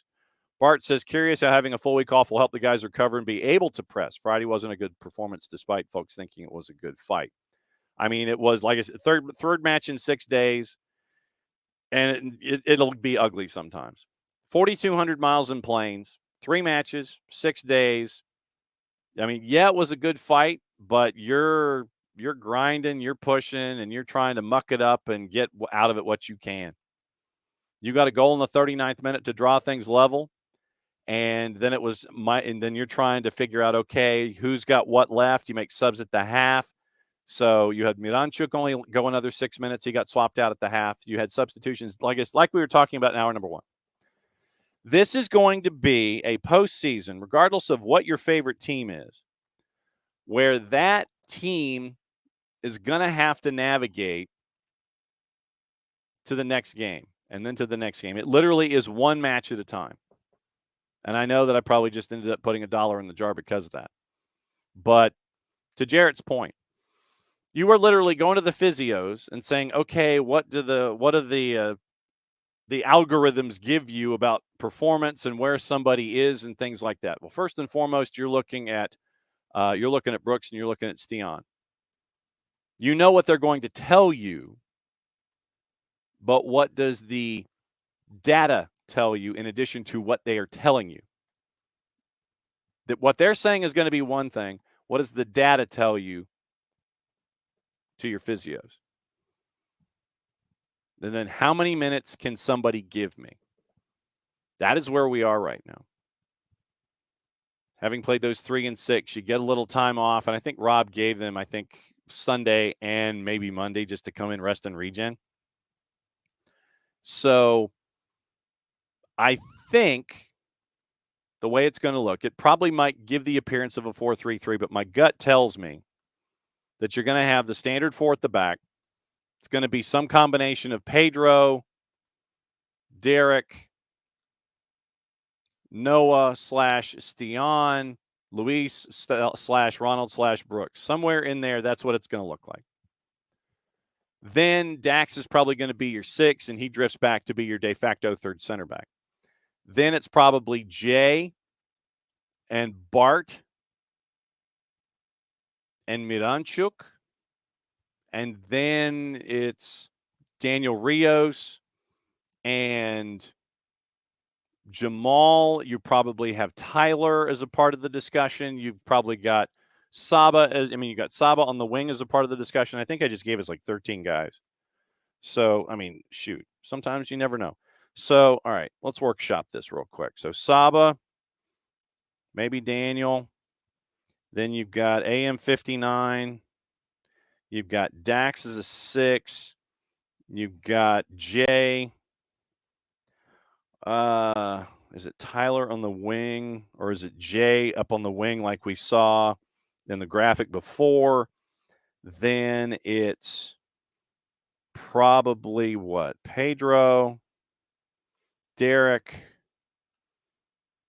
A: Bart says, curious how having a full week off will help the guys recover and be able to press. Friday wasn't a good performance despite folks thinking it was a good fight. I mean, it was, like I said, third match in 6 days, and it'll be ugly sometimes. 4,200 miles in planes, 3 matches, 6 days. I mean, yeah, it was a good fight, but you're grinding, you're pushing, and you're trying to muck it up and get out of it what you can. You got a goal in the 39th minute to draw things level. And then then you're trying to figure out, okay, who's got what left. You make subs at the half. So you had Miranchuk only go another 6 minutes. He got swapped out at the half. You had substitutions like we were talking about in hour number 1. This is going to be a postseason, regardless of what your favorite team is, where that team is going to have to navigate to the next game and then to the next game. It literally is one match at a time. And I know that I probably just ended up putting $1 in the jar because of that. But to Jarrett's point, you are literally going to the physios and saying, okay, what do the algorithms give you about performance and where somebody is and things like that? Well, first and foremost, you're looking at Brooks and you're looking at Stian. You know what they're going to tell you, but what does the data tell you in addition to what they are telling you? That what they're saying is going to be one thing. What does the data tell you to your physios? And then how many minutes can somebody give me? That is where we are right now. Having played those 3 and 6, you get a little time off. And I think Rob gave them, Sunday and maybe Monday just to come in, rest, and regen. So I think the way it's going to look, it probably might give the appearance of a 4-3-3, but my gut tells me that you're going to have the standard 4 at the back. It's going to be some combination of Pedro, Derek, Noah / Stian, Luis / Ronald / Brooks. Somewhere in there, that's what it's going to look like. Then Dax is probably going to be your 6, and he drifts back to be your de facto third center back. Then it's probably Jay and Bart and Miranchuk. And then it's Daniel Rios and Jamal. You probably have Tyler as a part of the discussion. You've probably got Saba. You got Saba on the wing as a part of the discussion. I think I just gave us 13 guys. So, shoot. Sometimes you never know. So, all right, let's workshop this real quick. So, Saba, maybe Daniel. Then you've got AM59. You've got Dax as a 6. You've got Jay. Is it Tyler on the wing, or is it Jay up on the wing like we saw in the graphic before? Then it's probably Pedro, Derek.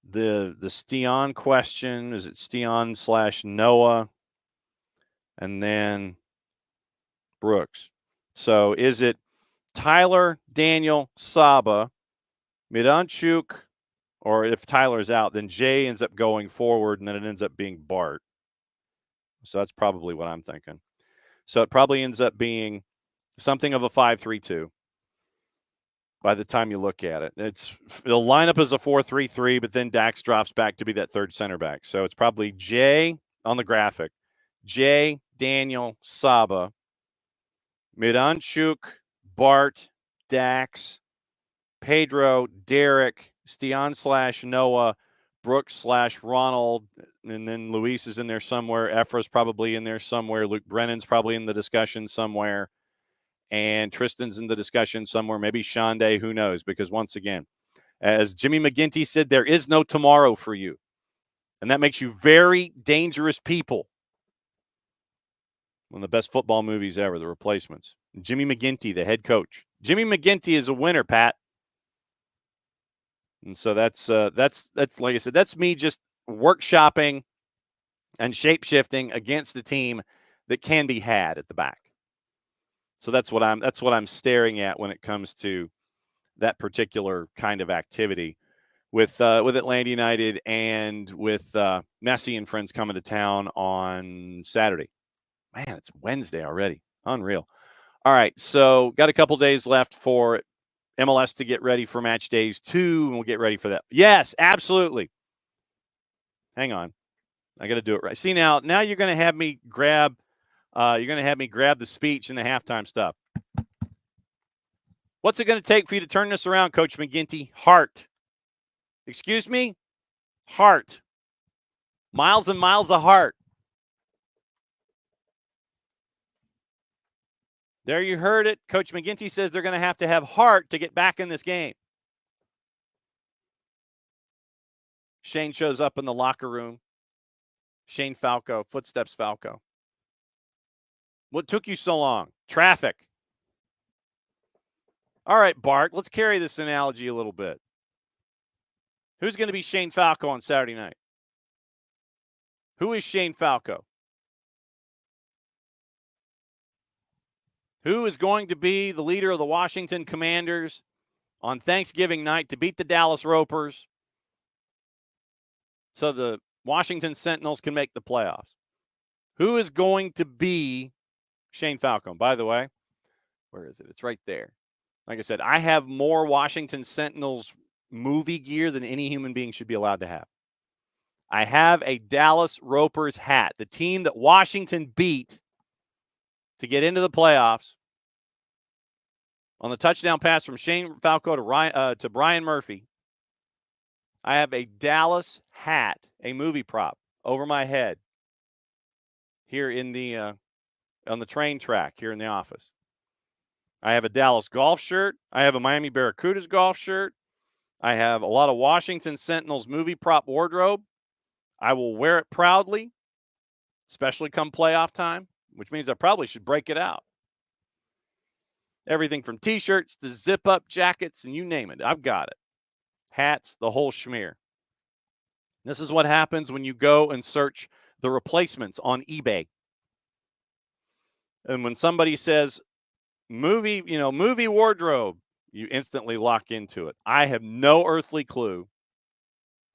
A: The Stian question, is it Stian / Noah? And then Brooks. So is it Tyler, Daniel, Saba, Miranchuk, or if Tyler's out, then Jay ends up going forward, and then it ends up being Bart. So that's probably what I'm thinking. So it probably ends up being something of a 5-3-2. by the time you look at it. The lineup is a 4-3-3, but then Dax drops back to be that third center back. So it's probably Jay on the graphic. Jay, Daniel, Saba, Miranchuk, Bart, Dax, Pedro, Derek, Stian/Noah, Brooks/Ronald, and then Luis is in there somewhere. Efra's probably in there somewhere. Luke Brennan's probably in the discussion somewhere. And Tristan's in the discussion somewhere. Maybe Shonday, who knows? Because once again, as Jimmy McGinty said, there is no tomorrow for you. And that makes you very dangerous people. One of the best football movies ever, The Replacements. Jimmy McGinty, the head coach. Jimmy McGinty is a winner, Pat. And so that's like I said, that's me just workshopping and shape-shifting against the team that can be had at the back. So that's what I'm staring at when it comes to that particular kind of activity with Atlanta United and with Messi and friends coming to town on Saturday. Man, it's Wednesday already. Unreal. All right, so got a couple days left for MLS to get ready for match days 2, and we'll get ready for that. Yes, absolutely. Hang on. I got to do it right. See, now you're going to have me grab the speech and the halftime stuff. What's it going to take for you to turn this around, Coach McGinty? Heart. Excuse me? Heart. Miles and miles of heart. There you heard it. Coach McGinty says they're going to have heart to get back in this game. Shane shows up in the locker room. Shane Falco, footsteps Falco. What took you so long? Traffic. All right, Bart, let's carry this analogy a little bit. Who's going to be Shane Falco on Saturday night? Who is Shane Falco? Who is going to be the leader of the Washington Commanders on Thanksgiving night to beat the Dallas Ropers so the Washington Sentinels can make the playoffs? Who is going to be Shane Falco? By the way, where is it? It's right there. Like I said, I have more Washington Sentinels movie gear than any human being should be allowed to have. I have a Dallas Ropers hat, the team that Washington beat to get into the playoffs. On the touchdown pass from Shane Falco to Brian Murphy, I have a Dallas hat, a movie prop, over my head here in the on the train track here in the office. I have a Dallas golf shirt. I have a Miami Barracudas golf shirt. I have a lot of Washington Sentinels movie prop wardrobe. I will wear it proudly, especially come playoff time, which means I probably should break it out. Everything from T-shirts to zip-up jackets and you name it. I've got it. Hats, the whole schmear. This is what happens when you go and search the replacements on eBay. And when somebody says, movie wardrobe, you instantly lock into it. I have no earthly clue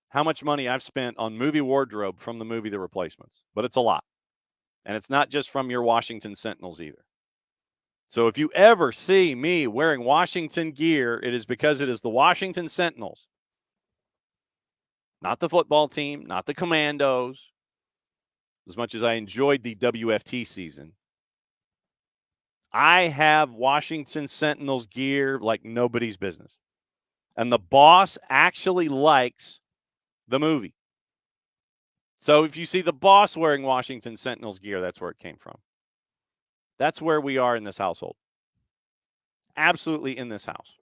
A: how much money I've spent on movie wardrobe from the movie The Replacements, but it's a lot. And it's not just from your Washington Sentinels either. So if you ever see me wearing Washington gear, it is because it is the Washington Sentinels. Not the football team, not the Commandos. As much as I enjoyed the WFT season, I have Washington Sentinels gear like nobody's business. And the boss actually likes the movie. So if you see the boss wearing Washington Sentinels gear, that's where it came from. That's where we are in this household. Absolutely in this house.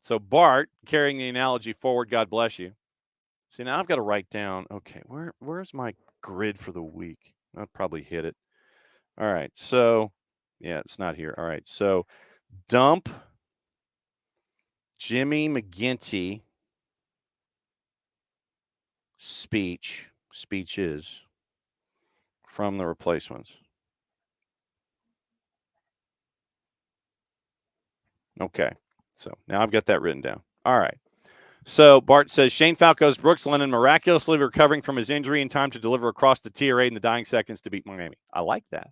A: So Bart, carrying the analogy forward, God bless you. See, now I've got to write down, okay, where's my grid for the week? I'll probably hit it. All right, so, yeah, it's not here. All right, so dump Jimmy McGinty speeches from The Replacements. Okay, so now I've got that written down. All right. So Bart says, Shane Falco's Brooks Lennon miraculously recovering from his injury in time to deliver across the TRA in the dying seconds to beat Miami. I like that.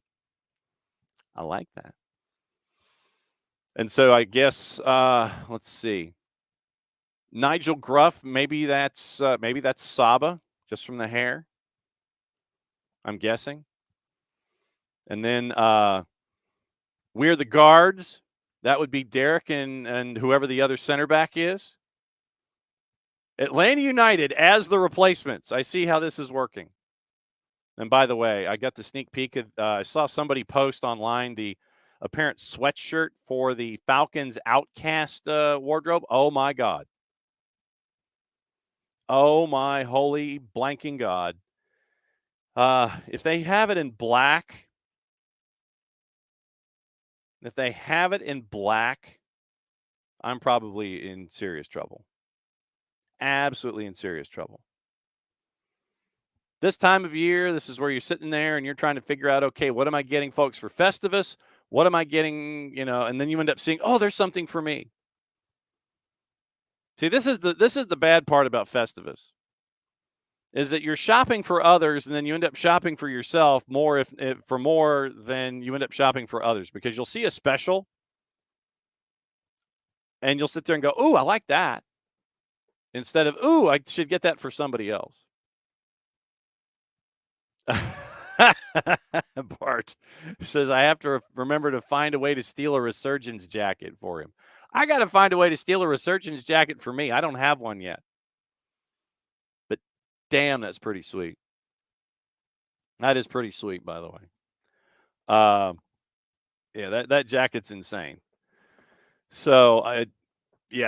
A: And so I guess let's see. Nigel Gruff, maybe that's Saba, just from the hair. I'm guessing. And then we're the guards. That would be Derek and whoever the other center back is. Atlanta United as the replacements. I see how this is working. And by the way, I got the sneak peek. I saw somebody post online the apparent sweatshirt for the Falcons Outcast wardrobe. Oh, my God. Oh, my holy blanking God. If they have it in black, I'm probably in serious trouble. Absolutely in serious trouble. This time of year, this is where you're sitting there and you're trying to figure out, okay, what am I getting, folks, for Festivus? What am I getting, and then you end up seeing, oh, there's something for me. See, this is the bad part about Festivus, is that you're shopping for others and then you end up shopping for yourself more for more than you end up shopping for others, because you'll see a special and you'll sit there and go, ooh, I like that, instead of, ooh, I should get that for somebody else. Bart says, I have to remember to find a way to steal a Resurgence jacket for him. I got to find a way to steal a Resurgence jacket for me. I don't have one yet. But damn, that's pretty sweet. That is pretty sweet, by the way. Yeah, that jacket's insane. So,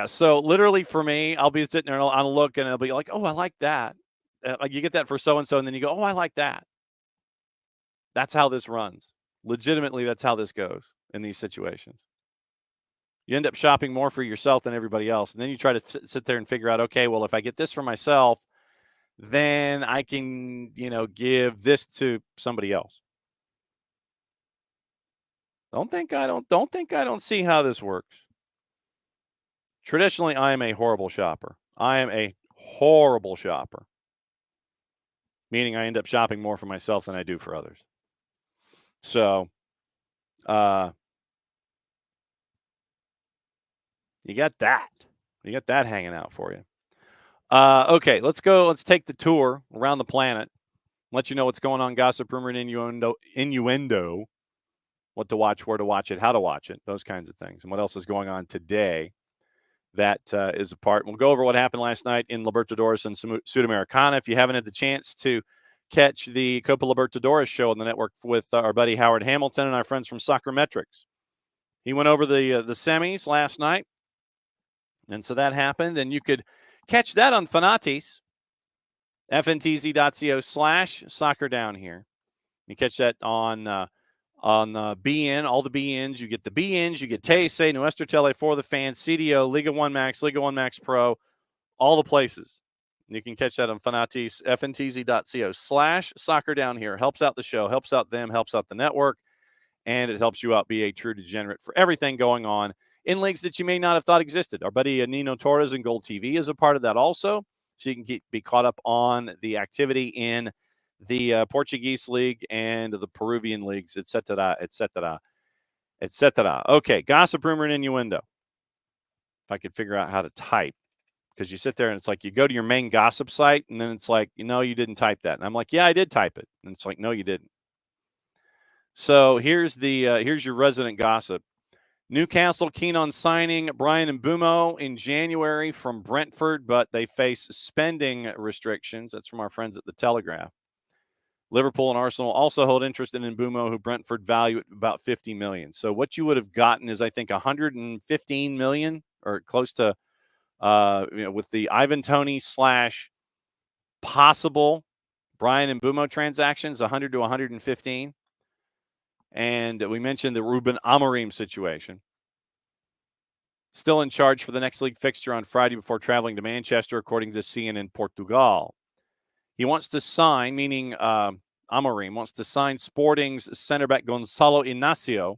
A: so literally for me, I'll be sitting there and I'll look and I'll be like, oh, I like that. Like you get that for so-and-so, and then you go, oh, I like that. That's how this runs. Legitimately, that's how this goes in these situations. You end up shopping more for yourself than everybody else. And then you try to sit there and figure out, okay, well, if I get this for myself, then I can, give this to somebody else. Don't think I don't see how this works. Traditionally, I am a horrible shopper. Meaning I end up shopping more for myself than I do for others. So, you got that. You got that hanging out for you. Okay, let's go. Let's take the tour around the planet. Let you know what's going on, gossip, rumor, and innuendo. What to watch, where to watch it, how to watch it, those kinds of things. And what else is going on today that is a part. We'll go over what happened last night in Libertadores and Sudamericana. If you haven't had the chance to catch the Copa Libertadores show on the network with our buddy Howard Hamilton and our friends from Soccer Metrics. He went over the semis last night. And so that happened, and you could catch that on Fanatis, fntz.co/soccer down here. You catch that on BN, all the BNs. You get the BNs, you get TSA, Nuestro Tele for the fans, CDO, Liga 1 Max, Liga 1 Max Pro, all the places. You can catch that on Fanatis, fntz.co/soccer down here. Helps out the show, helps out them, helps out the network, and it helps you out be a true degenerate for everything going on in leagues that you may not have thought existed. Our buddy Nino Torres and Gold TV is a part of that also, so you can be caught up on the activity in the Portuguese league and the Peruvian leagues, etc., etc., etc. Okay, gossip, rumor, and innuendo. If I could figure out how to type, because you sit there and it's like you go to your main gossip site, and then it's like, you didn't type that. And I'm like, yeah, I did type it. And it's like, no, you didn't. So here's your resident gossip. Newcastle keen on signing Bryan Mbeumo in January from Brentford, but they face spending restrictions. That's from our friends at the Telegraph. Liverpool and Arsenal also hold interest in Mbeumo, who Brentford value at about $50 million. So what you would have gotten is, I think, $115 million, or close to, with the Ivan Toney / possible Bryan Mbeumo transactions, 100 to 115. And we mentioned the Ruben Amorim situation. Still in charge for the next league fixture on Friday before traveling to Manchester, according to CNN Portugal. He wants to sign, meaning Amorim wants to sign Sporting's center back Gonçalo Inácio,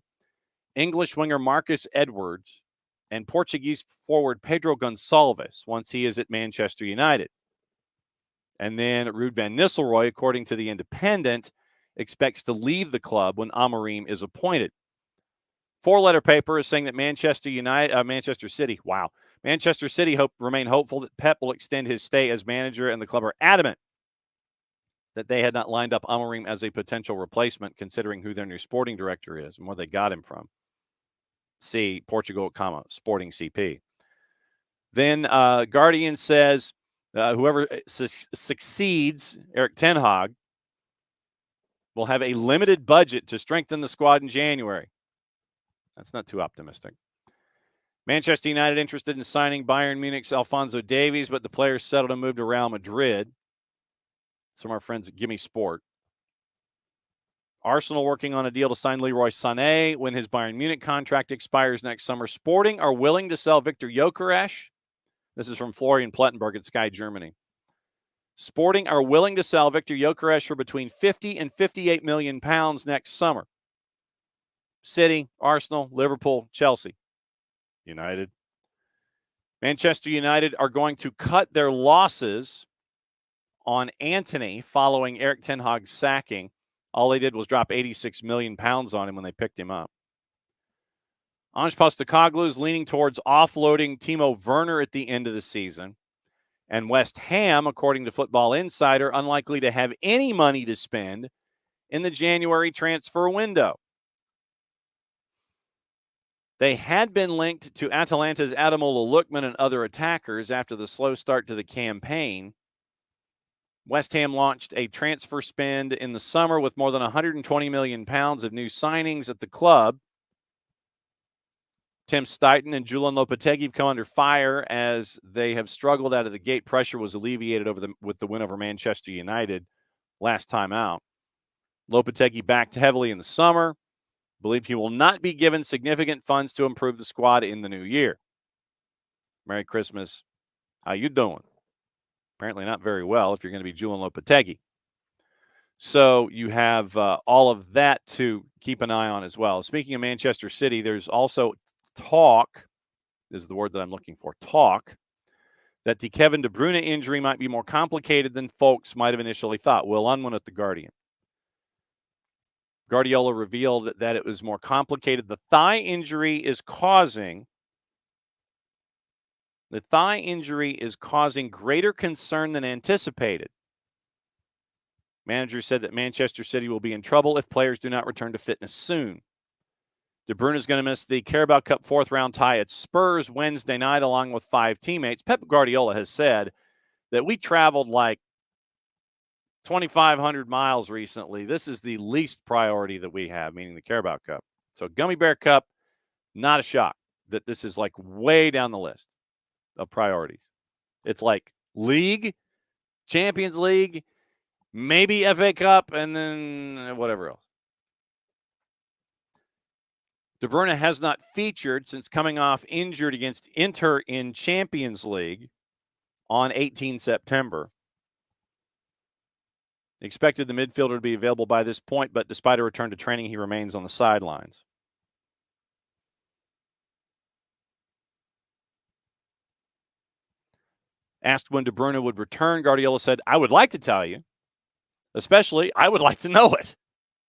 A: English winger Marcus Edwards, and Portuguese forward Pedro Gonçalves once he is at Manchester United. And then Ruud van Nistelrooy, according to The Independent, expects to leave the club when Amorim is appointed. Four-letter paper is saying that Manchester City remain hopeful that Pep will extend his stay as manager, and the club are adamant that they had not lined up Amorim as a potential replacement, considering who their new sporting director is and where they got him from. See Portugal, Sporting CP. Then Guardian says whoever succeeds Erik ten Hag will have a limited budget to strengthen the squad in January. That's not too optimistic. Manchester United interested in signing Bayern Munich's Alphonso Davies, but the players settled and moved to Real Madrid. Some of our friends at Gimme Sport. Arsenal working on a deal to sign Leroy Sané when his Bayern Munich contract expires next summer. Sporting are willing to sell Victor Gyökeres. This is from Florian Plettenberg at Sky Germany. Sporting are willing to sell Victor Gyökeres for between 50 and 58 million pounds next summer. City, Arsenal, Liverpool, Chelsea, United. Manchester United are going to cut their losses on Antony following Erik ten Hag's sacking. All they did was drop 86 million pounds on him when they picked him up. Ange Postecoglou is leaning towards offloading Timo Werner at the end of the season. And West Ham, according to Football Insider, unlikely to have any money to spend in the January transfer window. They had been linked to Atalanta's Ademola Lookman and other attackers after the slow start to the campaign. West Ham launched a transfer spend in the summer with more than 120 million pounds of new signings at the club. Tim Stuyton and Julian Lopetegui have come under fire as they have struggled out of the gate. Pressure was alleviated with the win over Manchester United last time out. Lopetegui backed heavily in the summer. Believed he will not be given significant funds to improve the squad in the new year. Merry Christmas. How you doing? Apparently not very well if you're going to be Julian Lopetegui. So you have all of that to keep an eye on as well. Speaking of Manchester City, there's also talk, this is the word that I'm looking for, talk, that the Kevin De Bruyne injury might be more complicated than folks might have initially thought. Will Unwin at The Guardian. Guardiola revealed that it was more complicated. The thigh injury is causing greater concern than anticipated. Manager said that Manchester City will be in trouble if players do not return to fitness soon. De Bruyne is going to miss the Carabao Cup fourth-round tie at Spurs Wednesday night along with 5 teammates. Pep Guardiola has said that we traveled like 2,500 miles recently. This is the least priority that we have, meaning the Carabao Cup. So Gummy Bear Cup, not a shock that this is like way down the list of priorities. It's like League, Champions League, maybe FA Cup, and then whatever else. De Bruyne has not featured since coming off injured against Inter in Champions League on 18 September. Expected the midfielder to be available by this point, but despite a return to training, he remains on the sidelines. Asked when De Bruyne would return, Guardiola said, I would like to tell you. Especially, I would like to know it.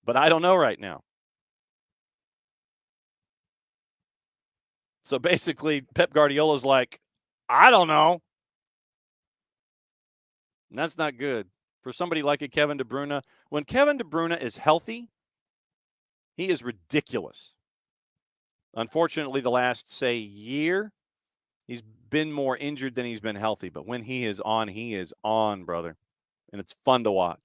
A: But I don't know right now. So basically, Pep Guardiola's like, I don't know. And that's not good. For somebody like a Kevin De Bruyne, when Kevin De Bruyne is healthy, he is ridiculous. Unfortunately, the last, say, year, he's been more injured than he's been healthy. But when he is on, brother. And it's fun to watch.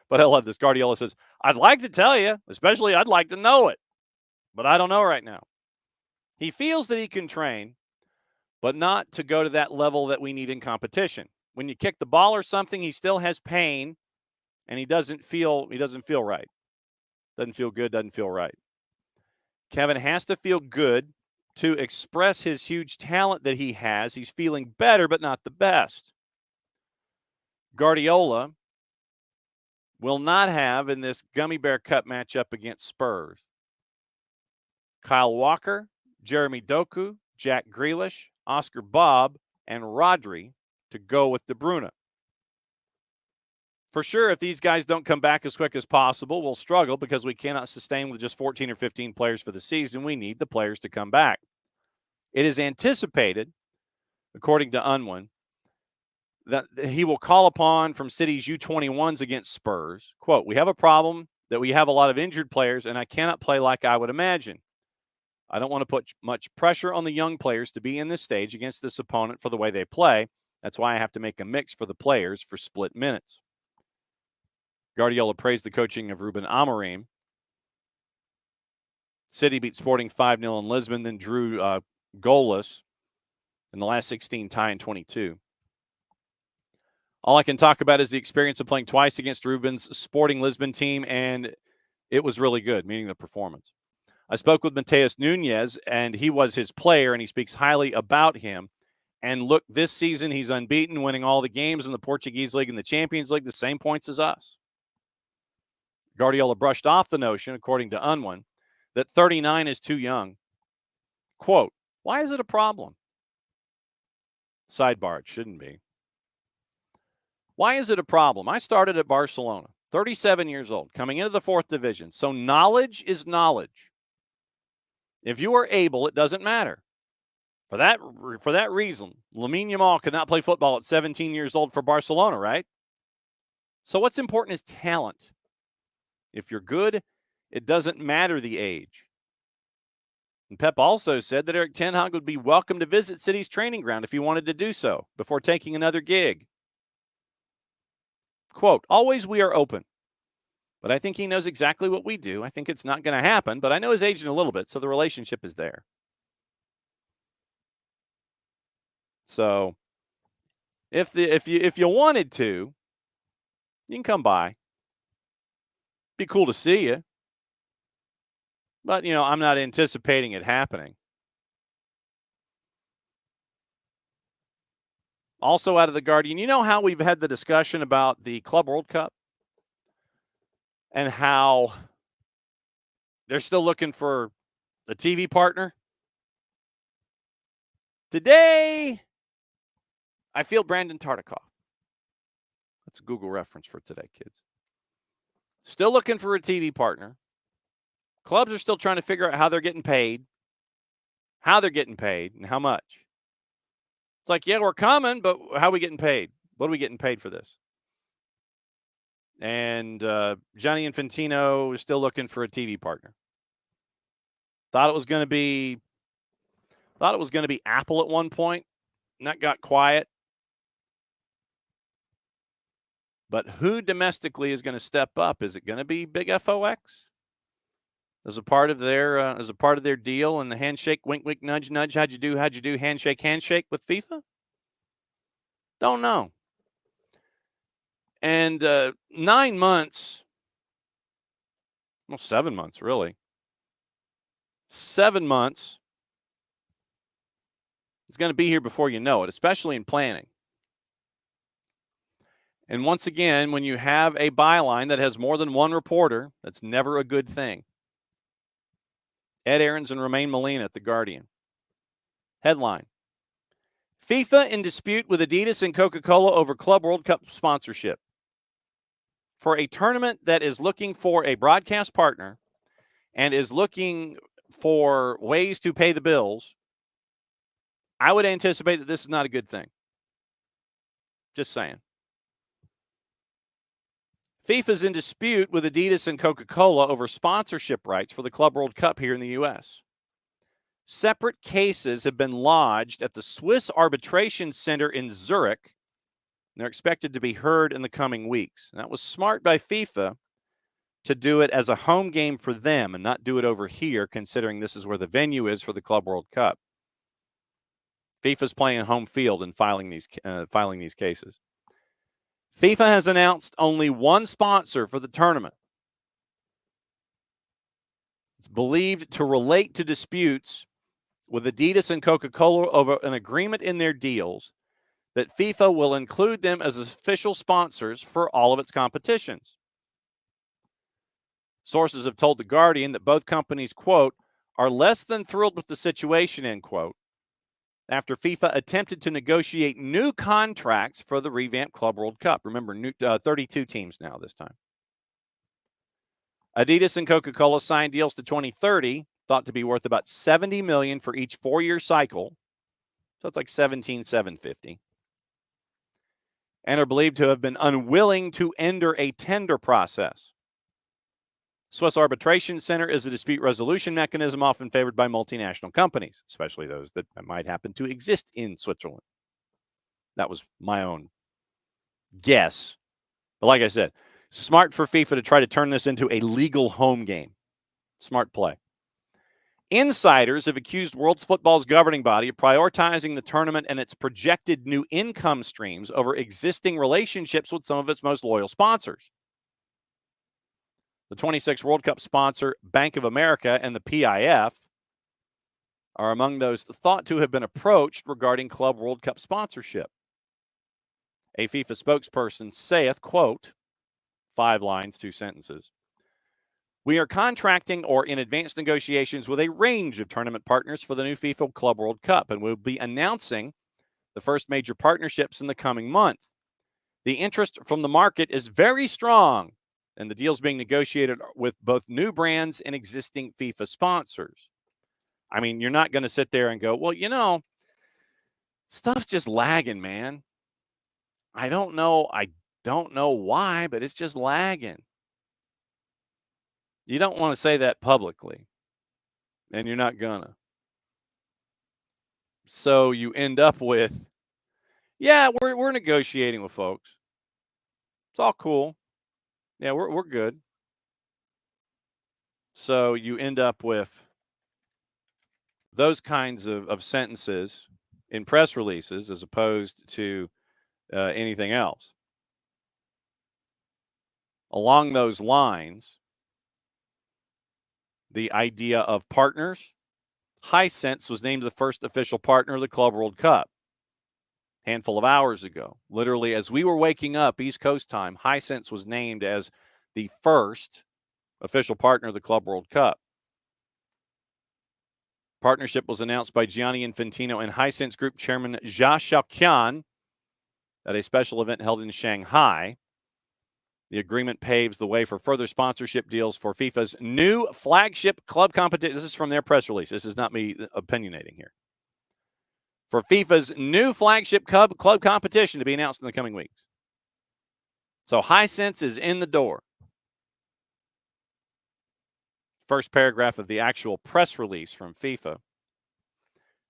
A: But I love this. Guardiola says, I'd like to tell you, especially I'd like to know it. But I don't know right now. He feels that he can train, but not to go to that level that we need in competition. When you kick the ball or something, he still has pain, and he doesn't feel right. Doesn't feel good, doesn't feel right. Kevin has to feel good to express his huge talent that he has. He's feeling better, but not the best. Guardiola will not have in this Gummy Bear Cup matchup against Spurs Kyle Walker, Jeremy Doku, Jack Grealish, Oscar Bob, and Rodri to go with De Bruyne. For sure, if these guys don't come back as quick as possible, we'll struggle because we cannot sustain with just 14 or 15 players for the season. We need the players to come back. It is anticipated, according to Unwin, that he will call upon from City's U21s against Spurs. Quote, we have a problem that we have a lot of injured players, and I cannot play like I would imagine. I don't want to put much pressure on the young players to be in this stage against this opponent for the way they play. That's why I have to make a mix for the players for split minutes. Guardiola praised the coaching of Ruben Amorim. City beat Sporting 5-0 in Lisbon, then drew goalless in the last 16, tie in 22. All I can talk about is the experience of playing twice against Ruben's Sporting Lisbon team, and it was really good, meaning the performance. I spoke with Mateus Nunes, and he was his player, and he speaks highly about him. And look, this season he's unbeaten, winning all the games in the Portuguese League and the Champions League, the same points as us. Guardiola brushed off the notion, according to Unwin, that 39 is too young. Quote, why is it a problem? Sidebar, it shouldn't be. Why is it a problem? I started at Barcelona, 37 years old, coming into the 4th division. So knowledge is knowledge. If you are able, it doesn't matter. For that reason, Lamine Yamal could not play football at 17 years old for Barcelona, right? So what's important is talent. If you're good, it doesn't matter the age. And Pep also said that Erik ten Hag would be welcome to visit City's training ground if he wanted to do so before taking another gig. Quote, always we are open. But I think he knows exactly what we do. I think it's not going to happen, but I know his agent a little bit, so the relationship is there. So if you wanted to, you can come by. Be cool to see you. But, I'm not anticipating it happening. Also out of the Guardian, you know how we've had the discussion about the Club World Cup and how they're still looking for a TV partner? Today, I feel Brandon Tartikoff. That's a Google reference for today, kids. Still looking for a TV partner. Clubs are still trying to figure out how they're getting paid, and how much. It's like, yeah, we're coming, but how are we getting paid? What are we getting paid for this? And Gianni Infantino is still looking for a TV partner. Thought it was going to be Apple at one point, and that got quiet. But who domestically is going to step up? Is it going to be Big FOX? As a part of their deal and the handshake, wink, wink, nudge, nudge. How'd you do? Handshake with FIFA? Don't know. And 9 months, well, 7 months, really. 7 months is going to be here before you know it, especially in planning. And once again, when you have a byline that has more than one reporter, that's never a good thing. Ed Aarons and Romain Molina at The Guardian. Headline, FIFA in dispute with Adidas and Coca-Cola over Club World Cup sponsorship. For a tournament that is looking for a broadcast partner and is looking for ways to pay the bills, I would anticipate that this is not a good thing. Just saying. FIFA's in dispute with Adidas and Coca-Cola over sponsorship rights for the Club World Cup here in the U.S. Separate cases have been lodged at the Swiss Arbitration Center in Zurich, and they're expected to be heard in the coming weeks. And that was smart by FIFA to do it as a home game for them and not do it over here, considering this is where the venue is for the Club World Cup. FIFA's playing home field and filing these cases. FIFA has announced only one sponsor for the tournament. It's believed to relate to disputes with Adidas and Coca-Cola over an agreement in their deals that FIFA will include them as official sponsors for all of its competitions. Sources have told The Guardian that both companies, quote, are less than thrilled with the situation, end quote, after FIFA attempted to negotiate new contracts for the revamped Club World Cup. Remember, 32 teams now this time. Adidas and Coca-Cola signed deals to 2030, thought to be worth about $70 million for each 4-year cycle. So it's like $17,750. And are believed to have been unwilling to enter a tender process. Swiss Arbitration Center is a dispute resolution mechanism often favored by multinational companies, especially those that might happen to exist in Switzerland. That was my own guess. But like I said, smart for FIFA to try to turn this into a legal home game. Smart play. Insiders have accused World Football's governing body of prioritizing the tournament and its projected new income streams over existing relationships with some of its most loyal sponsors. The 26 World Cup sponsor, Bank of America, and the PIF are among those thought to have been approached regarding Club World Cup sponsorship. A FIFA spokesperson saith, quote, 5 lines, 2 sentences. We are contracting or in advanced negotiations with a range of tournament partners for the new FIFA Club World Cup, and we'll be announcing the first major partnerships in the coming month. The interest from the market is very strong, and the deals being negotiated with both new brands and existing FIFA sponsors. I mean, you're not going to sit there and go, well, you know, stuff's just lagging, man. I don't know why, but it's just lagging. You don't want to say that publicly, and you're not gonna. So you end up with, yeah, we're negotiating with folks. It's all cool. Yeah, we're good. So you end up with those kinds of sentences in press releases as opposed to anything else. Along those lines, the idea of partners, Hisense was named the first official partner of the Club World Cup a handful of hours ago. Literally, as we were waking up East Coast time, Hisense was named as the first official partner of the Club World Cup. Partnership was announced by Gianni Infantino and Hisense Group Chairman Jia Xiaoqian at a special event held in Shanghai. The agreement paves the way for further sponsorship deals for FIFA's new flagship club competition. This is from their press release. This is not me opinionating here. For FIFA's new flagship club competition to be announced in the coming weeks. So Hisense is in the door. First paragraph of the actual press release from FIFA.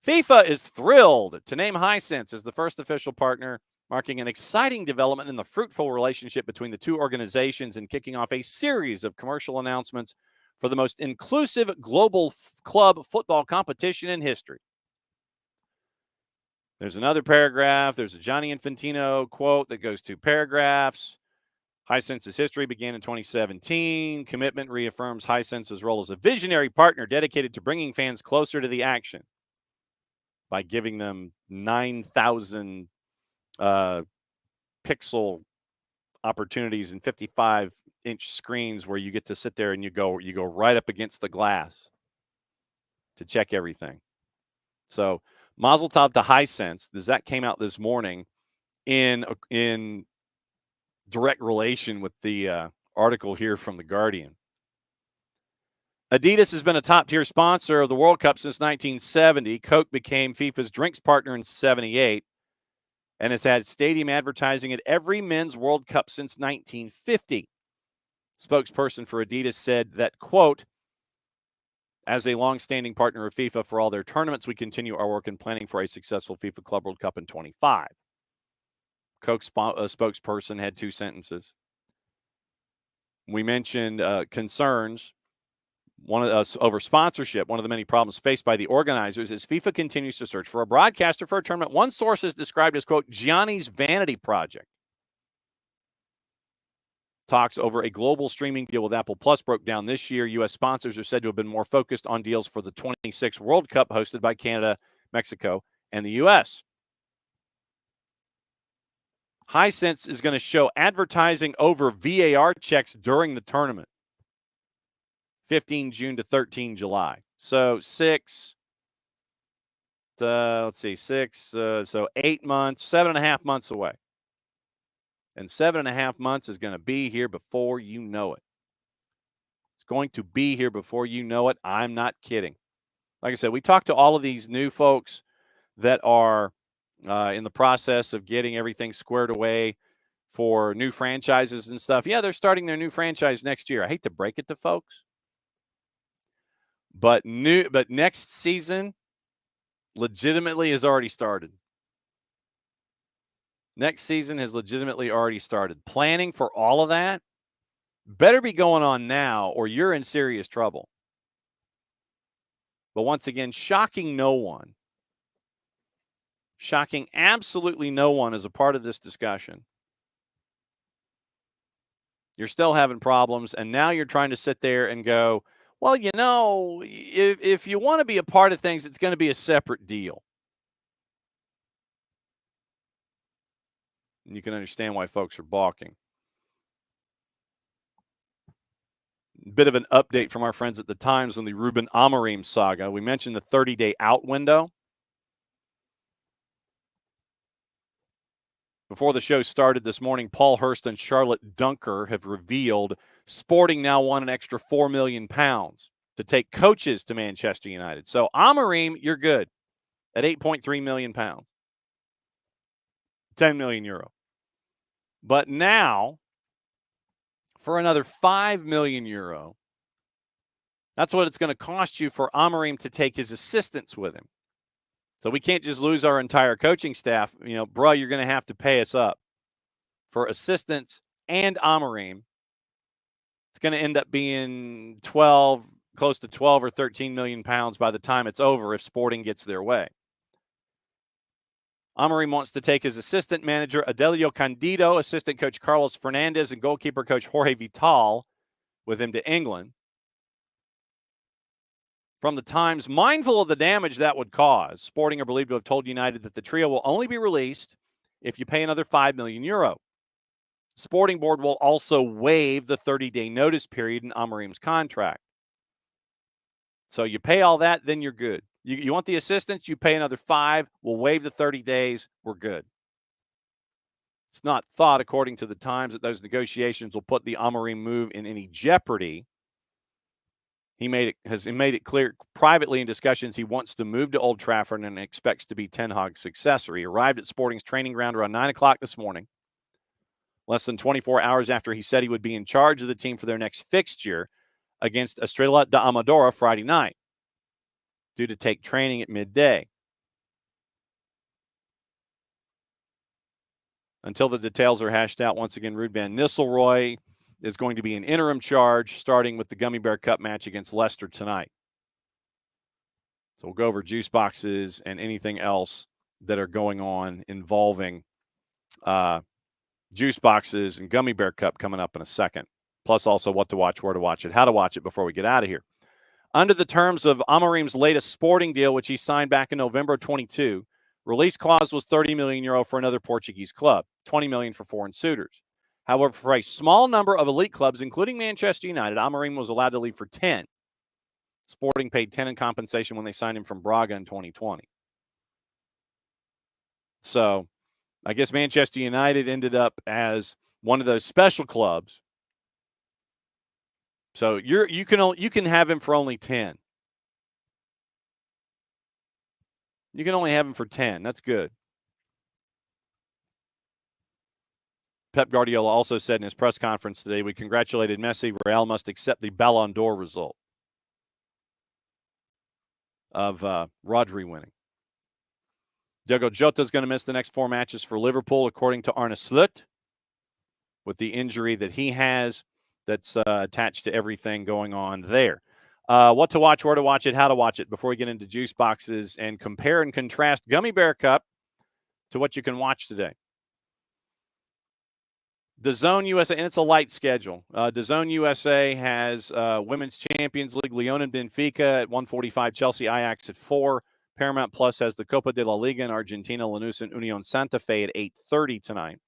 A: FIFA is thrilled to name Hisense as the first official partner, marking an exciting development in the fruitful relationship between the two organizations and kicking off a series of commercial announcements for the most inclusive global club football competition in history. There's another paragraph. There's a Gianni Infantino quote that goes 2 paragraphs. Hisense's history began in 2017. Commitment reaffirms Hisense's role as a visionary partner dedicated to bringing fans closer to the action by giving them 9,000 pixel opportunities and 55-inch screens where you get to sit there and you go right up against the glass to check everything. So Mazel Tov to Hisense. That came out this morning in direct relation with the article here from The Guardian. Adidas has been a top-tier sponsor of the World Cup since 1970. Coke became FIFA's drinks partner in 1978 and has had stadium advertising at every men's World Cup since 1950. Spokesperson for Adidas said that, quote, as a long-standing partner of FIFA for all their tournaments, we continue our work in planning for a successful FIFA Club World Cup in 25. Coke's spokesperson had 2 sentences. We mentioned concerns over sponsorship. One of the many problems faced by the organizers is FIFA continues to search for a broadcaster for a tournament. One source is described as, quote, Gianni's vanity project. Talks over a global streaming deal with Apple Plus broke down this year. U.S. sponsors are said to have been more focused on deals for the 26 World Cup hosted by Canada, Mexico, and the U.S. Hisense is going to show advertising over VAR checks during the tournament. 15 June to 13 July. So 6, let's see, 6, so 8 months, 7.5 months away. And 7.5 months is going to be here before you know it. It's going to be here before you know it. I'm not kidding. Like I said, we talked to all of these new folks that are in the process of getting everything squared away for new franchises and stuff. Yeah, they're starting their new franchise next year. I hate to break it to folks, but next season legitimately has already started. Next season has legitimately already started. Planning for all of that better be going on now, or you're in serious trouble. But once again, shocking no one. Shocking absolutely no one is a part of this discussion. You're still having problems, and now you're trying to sit there and go, well, you know, if you want to be a part of things, it's going to be a separate deal. And you can understand why folks are balking. Bit of an update from our friends at the Times on the Ruben Amorim saga. We mentioned the 30-day out window. Before the show started this morning, Paul Hurst and Charlotte Dunker have revealed Sporting now won an extra £4 million to take coaches to Manchester United. So Amorim, you're good at £8.3 million, 10 million euro. But now, for another €5 million, that's what it's going to cost you for Amorim to take his assistants with him. So we can't just lose our entire coaching staff. You know, bruh, you're going to have to pay us up for assistants and Amorim. It's going to end up being close to 12 or 13 million pounds by the time it's over if Sporting gets their way. Amorim wants to take his assistant manager, Adelio Candido, assistant coach Carlos Fernandez, and goalkeeper coach Jorge Vital with him to England. From the Times, mindful of the damage that would cause, Sporting are believed to have told United that the trio will only be released if you pay another €5 million. Sporting Board will also waive the 30-day notice period in Amorim's contract. So you pay all that, then you're good. You want the assistants, you pay another 5, we'll waive the 30 days, we're good. It's not thought, according to the Times, that those negotiations will put the Amorim move in any jeopardy. He made it clear privately in discussions he wants to move to Old Trafford and expects to be Ten Hag's successor. He arrived at Sporting's training ground around 9 o'clock this morning, less than 24 hours after he said he would be in charge of the team for their next fixture against Estrela da Amadora Friday night, due to take training at midday. Until the details are hashed out, once again, Ruud van Nistelrooy is going to be in interim charge, starting with the Gummy Bear Cup match against Leicester tonight. So we'll go over juice boxes and anything else that are going on involving juice boxes and Gummy Bear Cup coming up in a second. Plus also what to watch, where to watch it, how to watch it before we get out of here. Under the terms of Amorim's latest Sporting deal, which he signed back in November of 22, release clause was €30 million for another Portuguese club, $20 million for foreign suitors. However, for a small number of elite clubs, including Manchester United, Amorim was allowed to leave for 10. Sporting paid 10 in compensation when they signed him from Braga in 2020. So I guess Manchester United ended up as one of those special clubs. So you can have him for only 10. You can only have him for 10. That's good. Pep Guardiola also said in his press conference today, we congratulated Messi. Real must accept the Ballon d'Or result of Rodri winning. Diogo Jota is going to miss the next 4 matches for Liverpool, according to Arne Slot, with the injury that he has that's attached to everything going on there. What to watch, where to watch it, how to watch it before we get into juice boxes and compare and contrast Gummy Bear Cup to what you can watch today. DAZN USA, and it's a light schedule. DAZN USA has Women's Champions League, Lyon and Benfica at 1:45, Chelsea Ajax at 4. Paramount Plus has the Copa de la Liga in Argentina, Lanús and Unión Santa Fe at 8:30 tonight.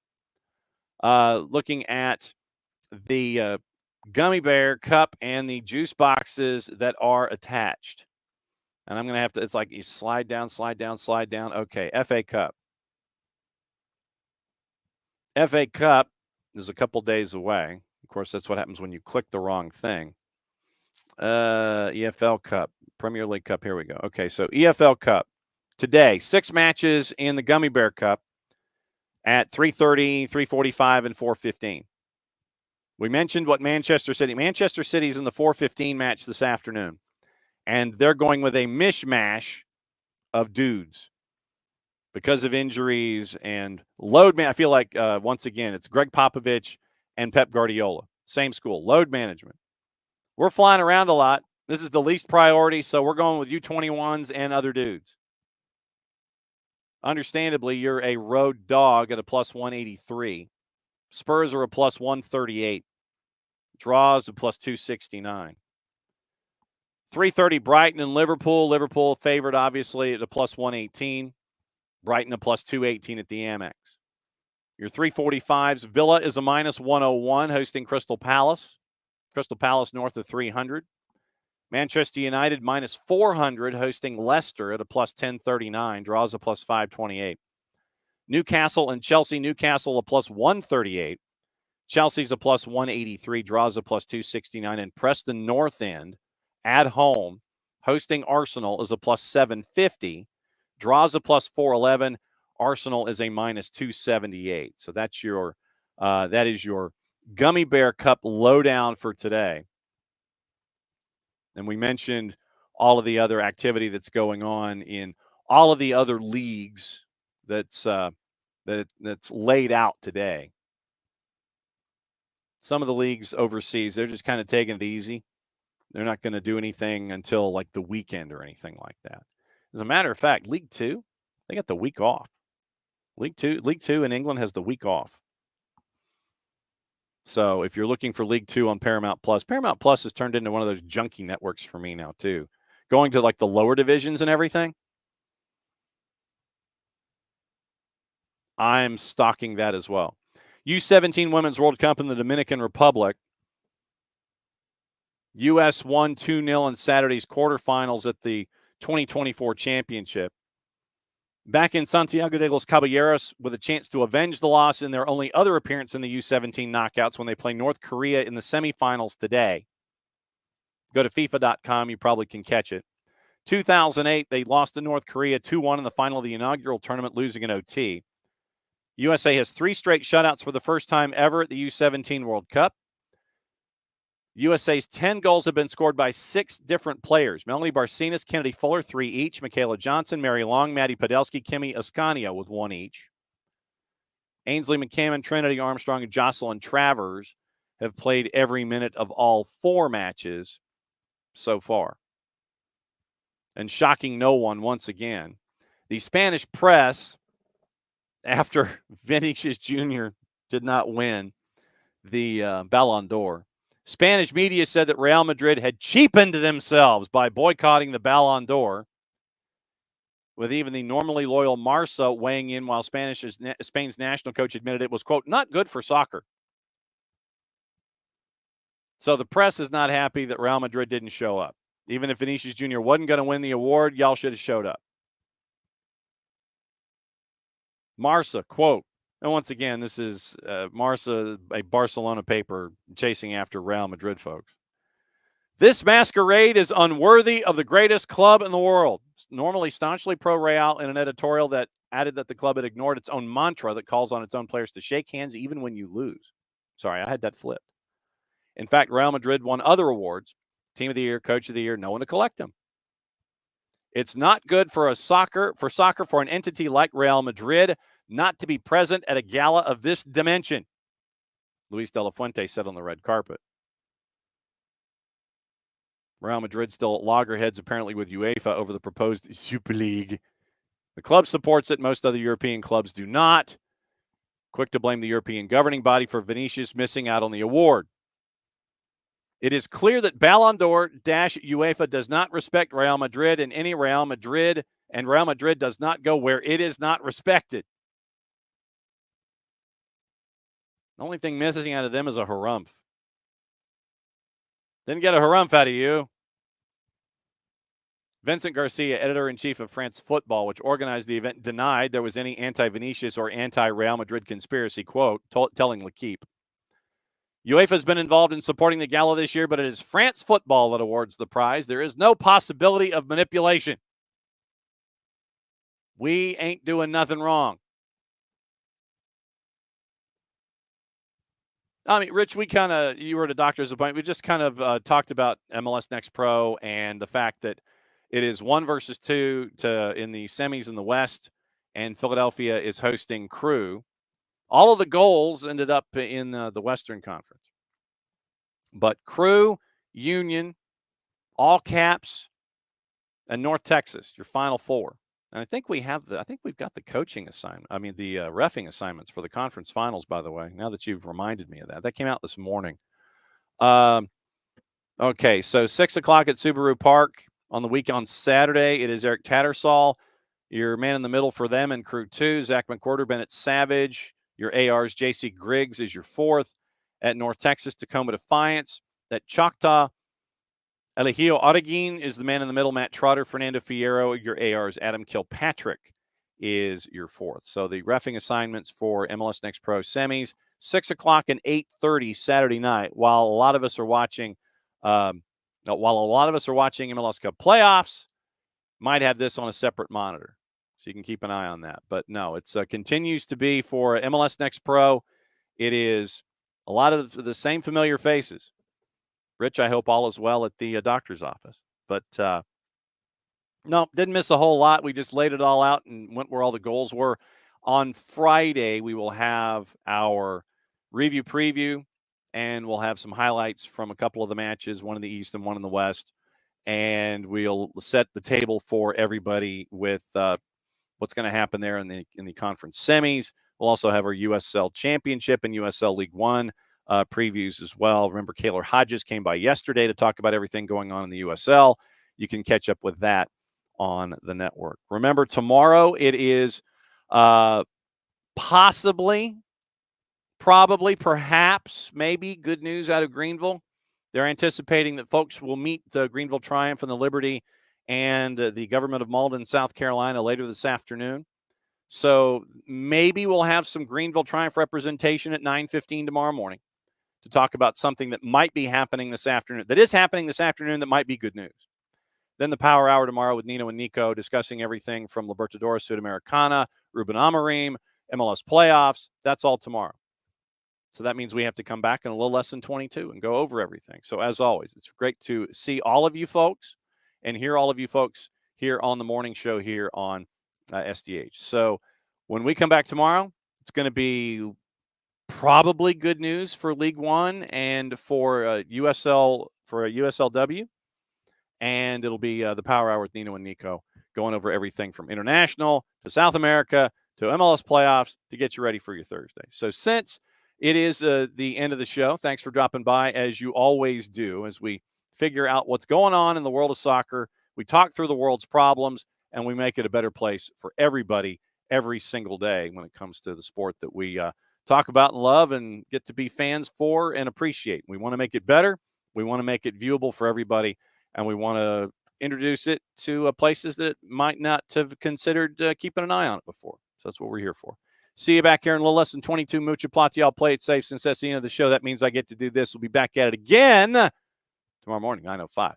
A: Looking at the Gummy Bear Cup and the juice boxes that are attached. And I'm going to have to, it's like you slide down, slide down, slide down. Okay, FA Cup. FA Cup is a couple days away. Of course, that's what happens when you click the wrong thing. EFL Cup, Premier League Cup. Here we go. Okay, so EFL Cup. Today, 6 matches in the Gummy Bear Cup at 3:30, 3:45, and 4:15. We mentioned what Manchester City's in the 4:15 match this afternoon. And they're going with a mishmash of dudes because of injuries and load man. I feel like, once again, it's Greg Popovich and Pep Guardiola. Same school, load management. We're flying around a lot. This is the least priority, so we're going with U21s and other dudes. Understandably, you're a road dog at a plus 183. Spurs are a plus 138. Draws a plus 269. 3:30 Brighton and Liverpool. Liverpool favored, obviously, at a plus 118. Brighton a plus 218 at the Amex. Your 345s, Villa is a minus 101 hosting Crystal Palace. Crystal Palace north of 300. Manchester United minus 400 hosting Leicester at a plus 1039. Draws a plus 528. Newcastle and Chelsea. Newcastle a plus 138. Chelsea's a plus 183. Draws a plus 269. And Preston North End at home, hosting Arsenal, is a plus 750. Draws a plus 411. Arsenal is a minus 278. So that's your that is your Gummy Bear Cup lowdown for today. And we mentioned all of the other activity that's going on in all of the other leagues that's laid out today. Some of the leagues overseas, they're just kind of taking it easy. They're not going to do anything until like the weekend or anything like that. As a matter of fact, League Two, they got the week off. League Two in England has the week off. So if you're looking for League Two on Paramount Plus has turned into one of those junky networks for me now too. Going to like the lower divisions and everything. I'm stocking that as well. U17 Women's World Cup in the Dominican Republic. U.S. won 2-0 in Saturday's quarterfinals at the 2024 championship. Back in Santiago de los Caballeros with a chance to avenge the loss in their only other appearance in the U17 knockouts when they play North Korea in the semifinals today. Go to FIFA.com. You probably can catch it. 2008, they lost to North Korea 2-1 in the final of the inaugural tournament, losing in OT. USA has 3 straight shutouts for the first time ever at the U17 World Cup. USA's 10 goals have been scored by 6 different players. Melanie Barcenas, Kennedy Fuller, 3 each. Michaela Johnson, Mary Long, Maddie Podolsky, Kimmy Ascanio with 1 each. Ainsley McCammon, Trinity Armstrong, and Jocelyn Travers have played every minute of all 4 matches so far. And shocking no one once again, the Spanish press, after Vinicius Jr. did not win the Ballon d'Or, Spanish media said that Real Madrid had cheapened themselves by boycotting the Ballon d'Or, with even the normally loyal Marca weighing in while Spain's national coach admitted it was, quote, not good for soccer. So the press is not happy that Real Madrid didn't show up. Even if Vinicius Jr. wasn't going to win the award, y'all should have showed up. Marca, quote, and once again, this is Marca, a Barcelona paper chasing after Real Madrid folks. This masquerade is unworthy of the greatest club in the world. Normally staunchly pro-Real in an editorial that added that the club had ignored its own mantra that calls on its own players to shake hands even when you lose. Sorry, I had that flipped. In fact, Real Madrid won other awards, Team of the Year, Coach of the Year, no one to collect them. It's not good for soccer for an entity like Real Madrid not to be present at a gala of this dimension, Luis de la Fuente said on the red carpet. Real Madrid still at loggerheads apparently with UEFA over the proposed Super League. The club supports it. Most other European clubs do not. Quick to blame the European governing body for Vinicius missing out on the award. It is clear that Ballon d'Or - UEFA does not respect Real Madrid and Real Madrid does not go where it is not respected. The only thing missing out of them is a harumph. Didn't get a harumph out of you. Vincent Garcia, editor-in-chief of France Football, which organized the event, denied there was any anti-Vinicius or anti-Real Madrid conspiracy, quote, telling L'Equipe. UEFA has been involved in supporting the gala this year, but it is France Football that awards the prize. There is no possibility of manipulation. We ain't doing nothing wrong. I mean, Rich, you were at a doctor's appointment. We just kind of talked about MLS Next Pro and the fact that it is 1 versus 2 in the semis in the West, and Philadelphia is hosting Crew. All of the goals ended up in the Western Conference. But Crew, Union, All Caps, and North Texas, your final 4. And I think we've got the coaching assignment. I mean, the reffing assignments for the conference finals, by the way, now that you've reminded me of that. That came out this morning. Okay, so 6 o'clock at Subaru Park on the week on Saturday. It is Eric Tattersall, your man in the middle for them in Crew 2. Zach McWhorter, Bennett Savage. Your ARs, J.C. Griggs is your 4th. At North Texas, Tacoma Defiance. At Choctaw, Eligio Oreguin is the man in the middle. Matt Trotter, Fernando Fierro, your ARs. Adam Kilpatrick is your 4th. So the reffing assignments for MLS Next Pro semis, 6 o'clock and 8:30 Saturday night. While a lot of us are watching MLS Cup playoffs, might have this on a separate monitor, so you can keep an eye on that. But no, it's continues to be for MLS Next Pro. It is a lot of the same familiar faces. Rich, I hope all is well at the doctor's office. But no, didn't miss a whole lot. We just laid it all out and went where all the goals were. On Friday, we will have our review preview, and we'll have some highlights from a couple of the matches, one in the East and one in the West. And we'll set the table for everybody with what's going to happen there in the conference semis. We'll also have our USL Championship and USL League One previews as well. Remember, Kaylor Hodges came by yesterday to talk about everything going on in the USL. You can catch up with that on the network. Remember, tomorrow it is possibly, probably, perhaps, maybe good news out of Greenville. They're anticipating that folks will meet the Greenville Triumph and the Liberty and the government of Malden, South Carolina later this afternoon. So maybe we'll have some Greenville Triumph representation at 9:15 tomorrow morning to talk about something that might be happening this afternoon, that is happening this afternoon, that might be good news. Then the Power Hour tomorrow with Nino and Nico discussing everything from Libertadores Sudamericana, Ruben Amorim, MLS playoffs. That's all tomorrow. So that means we have to come back in a little less than 22 and go over everything. So as always, it's great to see all of you folks and hear all of you folks here on the morning show here on SDH. So when we come back tomorrow, it's going to be probably good news for League One and for USLW. And it'll be the Power Hour with Nino and Nico going over everything from international to South America to MLS playoffs to get you ready for your Thursday. So since it is the end of the show, thanks for dropping by, as you always do, as we figure out what's going on in the world of soccer. We talk through the world's problems, and we make it a better place for everybody every single day when it comes to the sport that we talk about and love and get to be fans for and appreciate. We want to make it better. We want to make it viewable for everybody, and we want to introduce it to places that might not have considered keeping an eye on it before. So that's what we're here for. See you back here in a little less than 22. Mucha Plati. I'll play it safe since that's the end of the show. That means I get to do this. We'll be back at it again tomorrow morning, 9:05.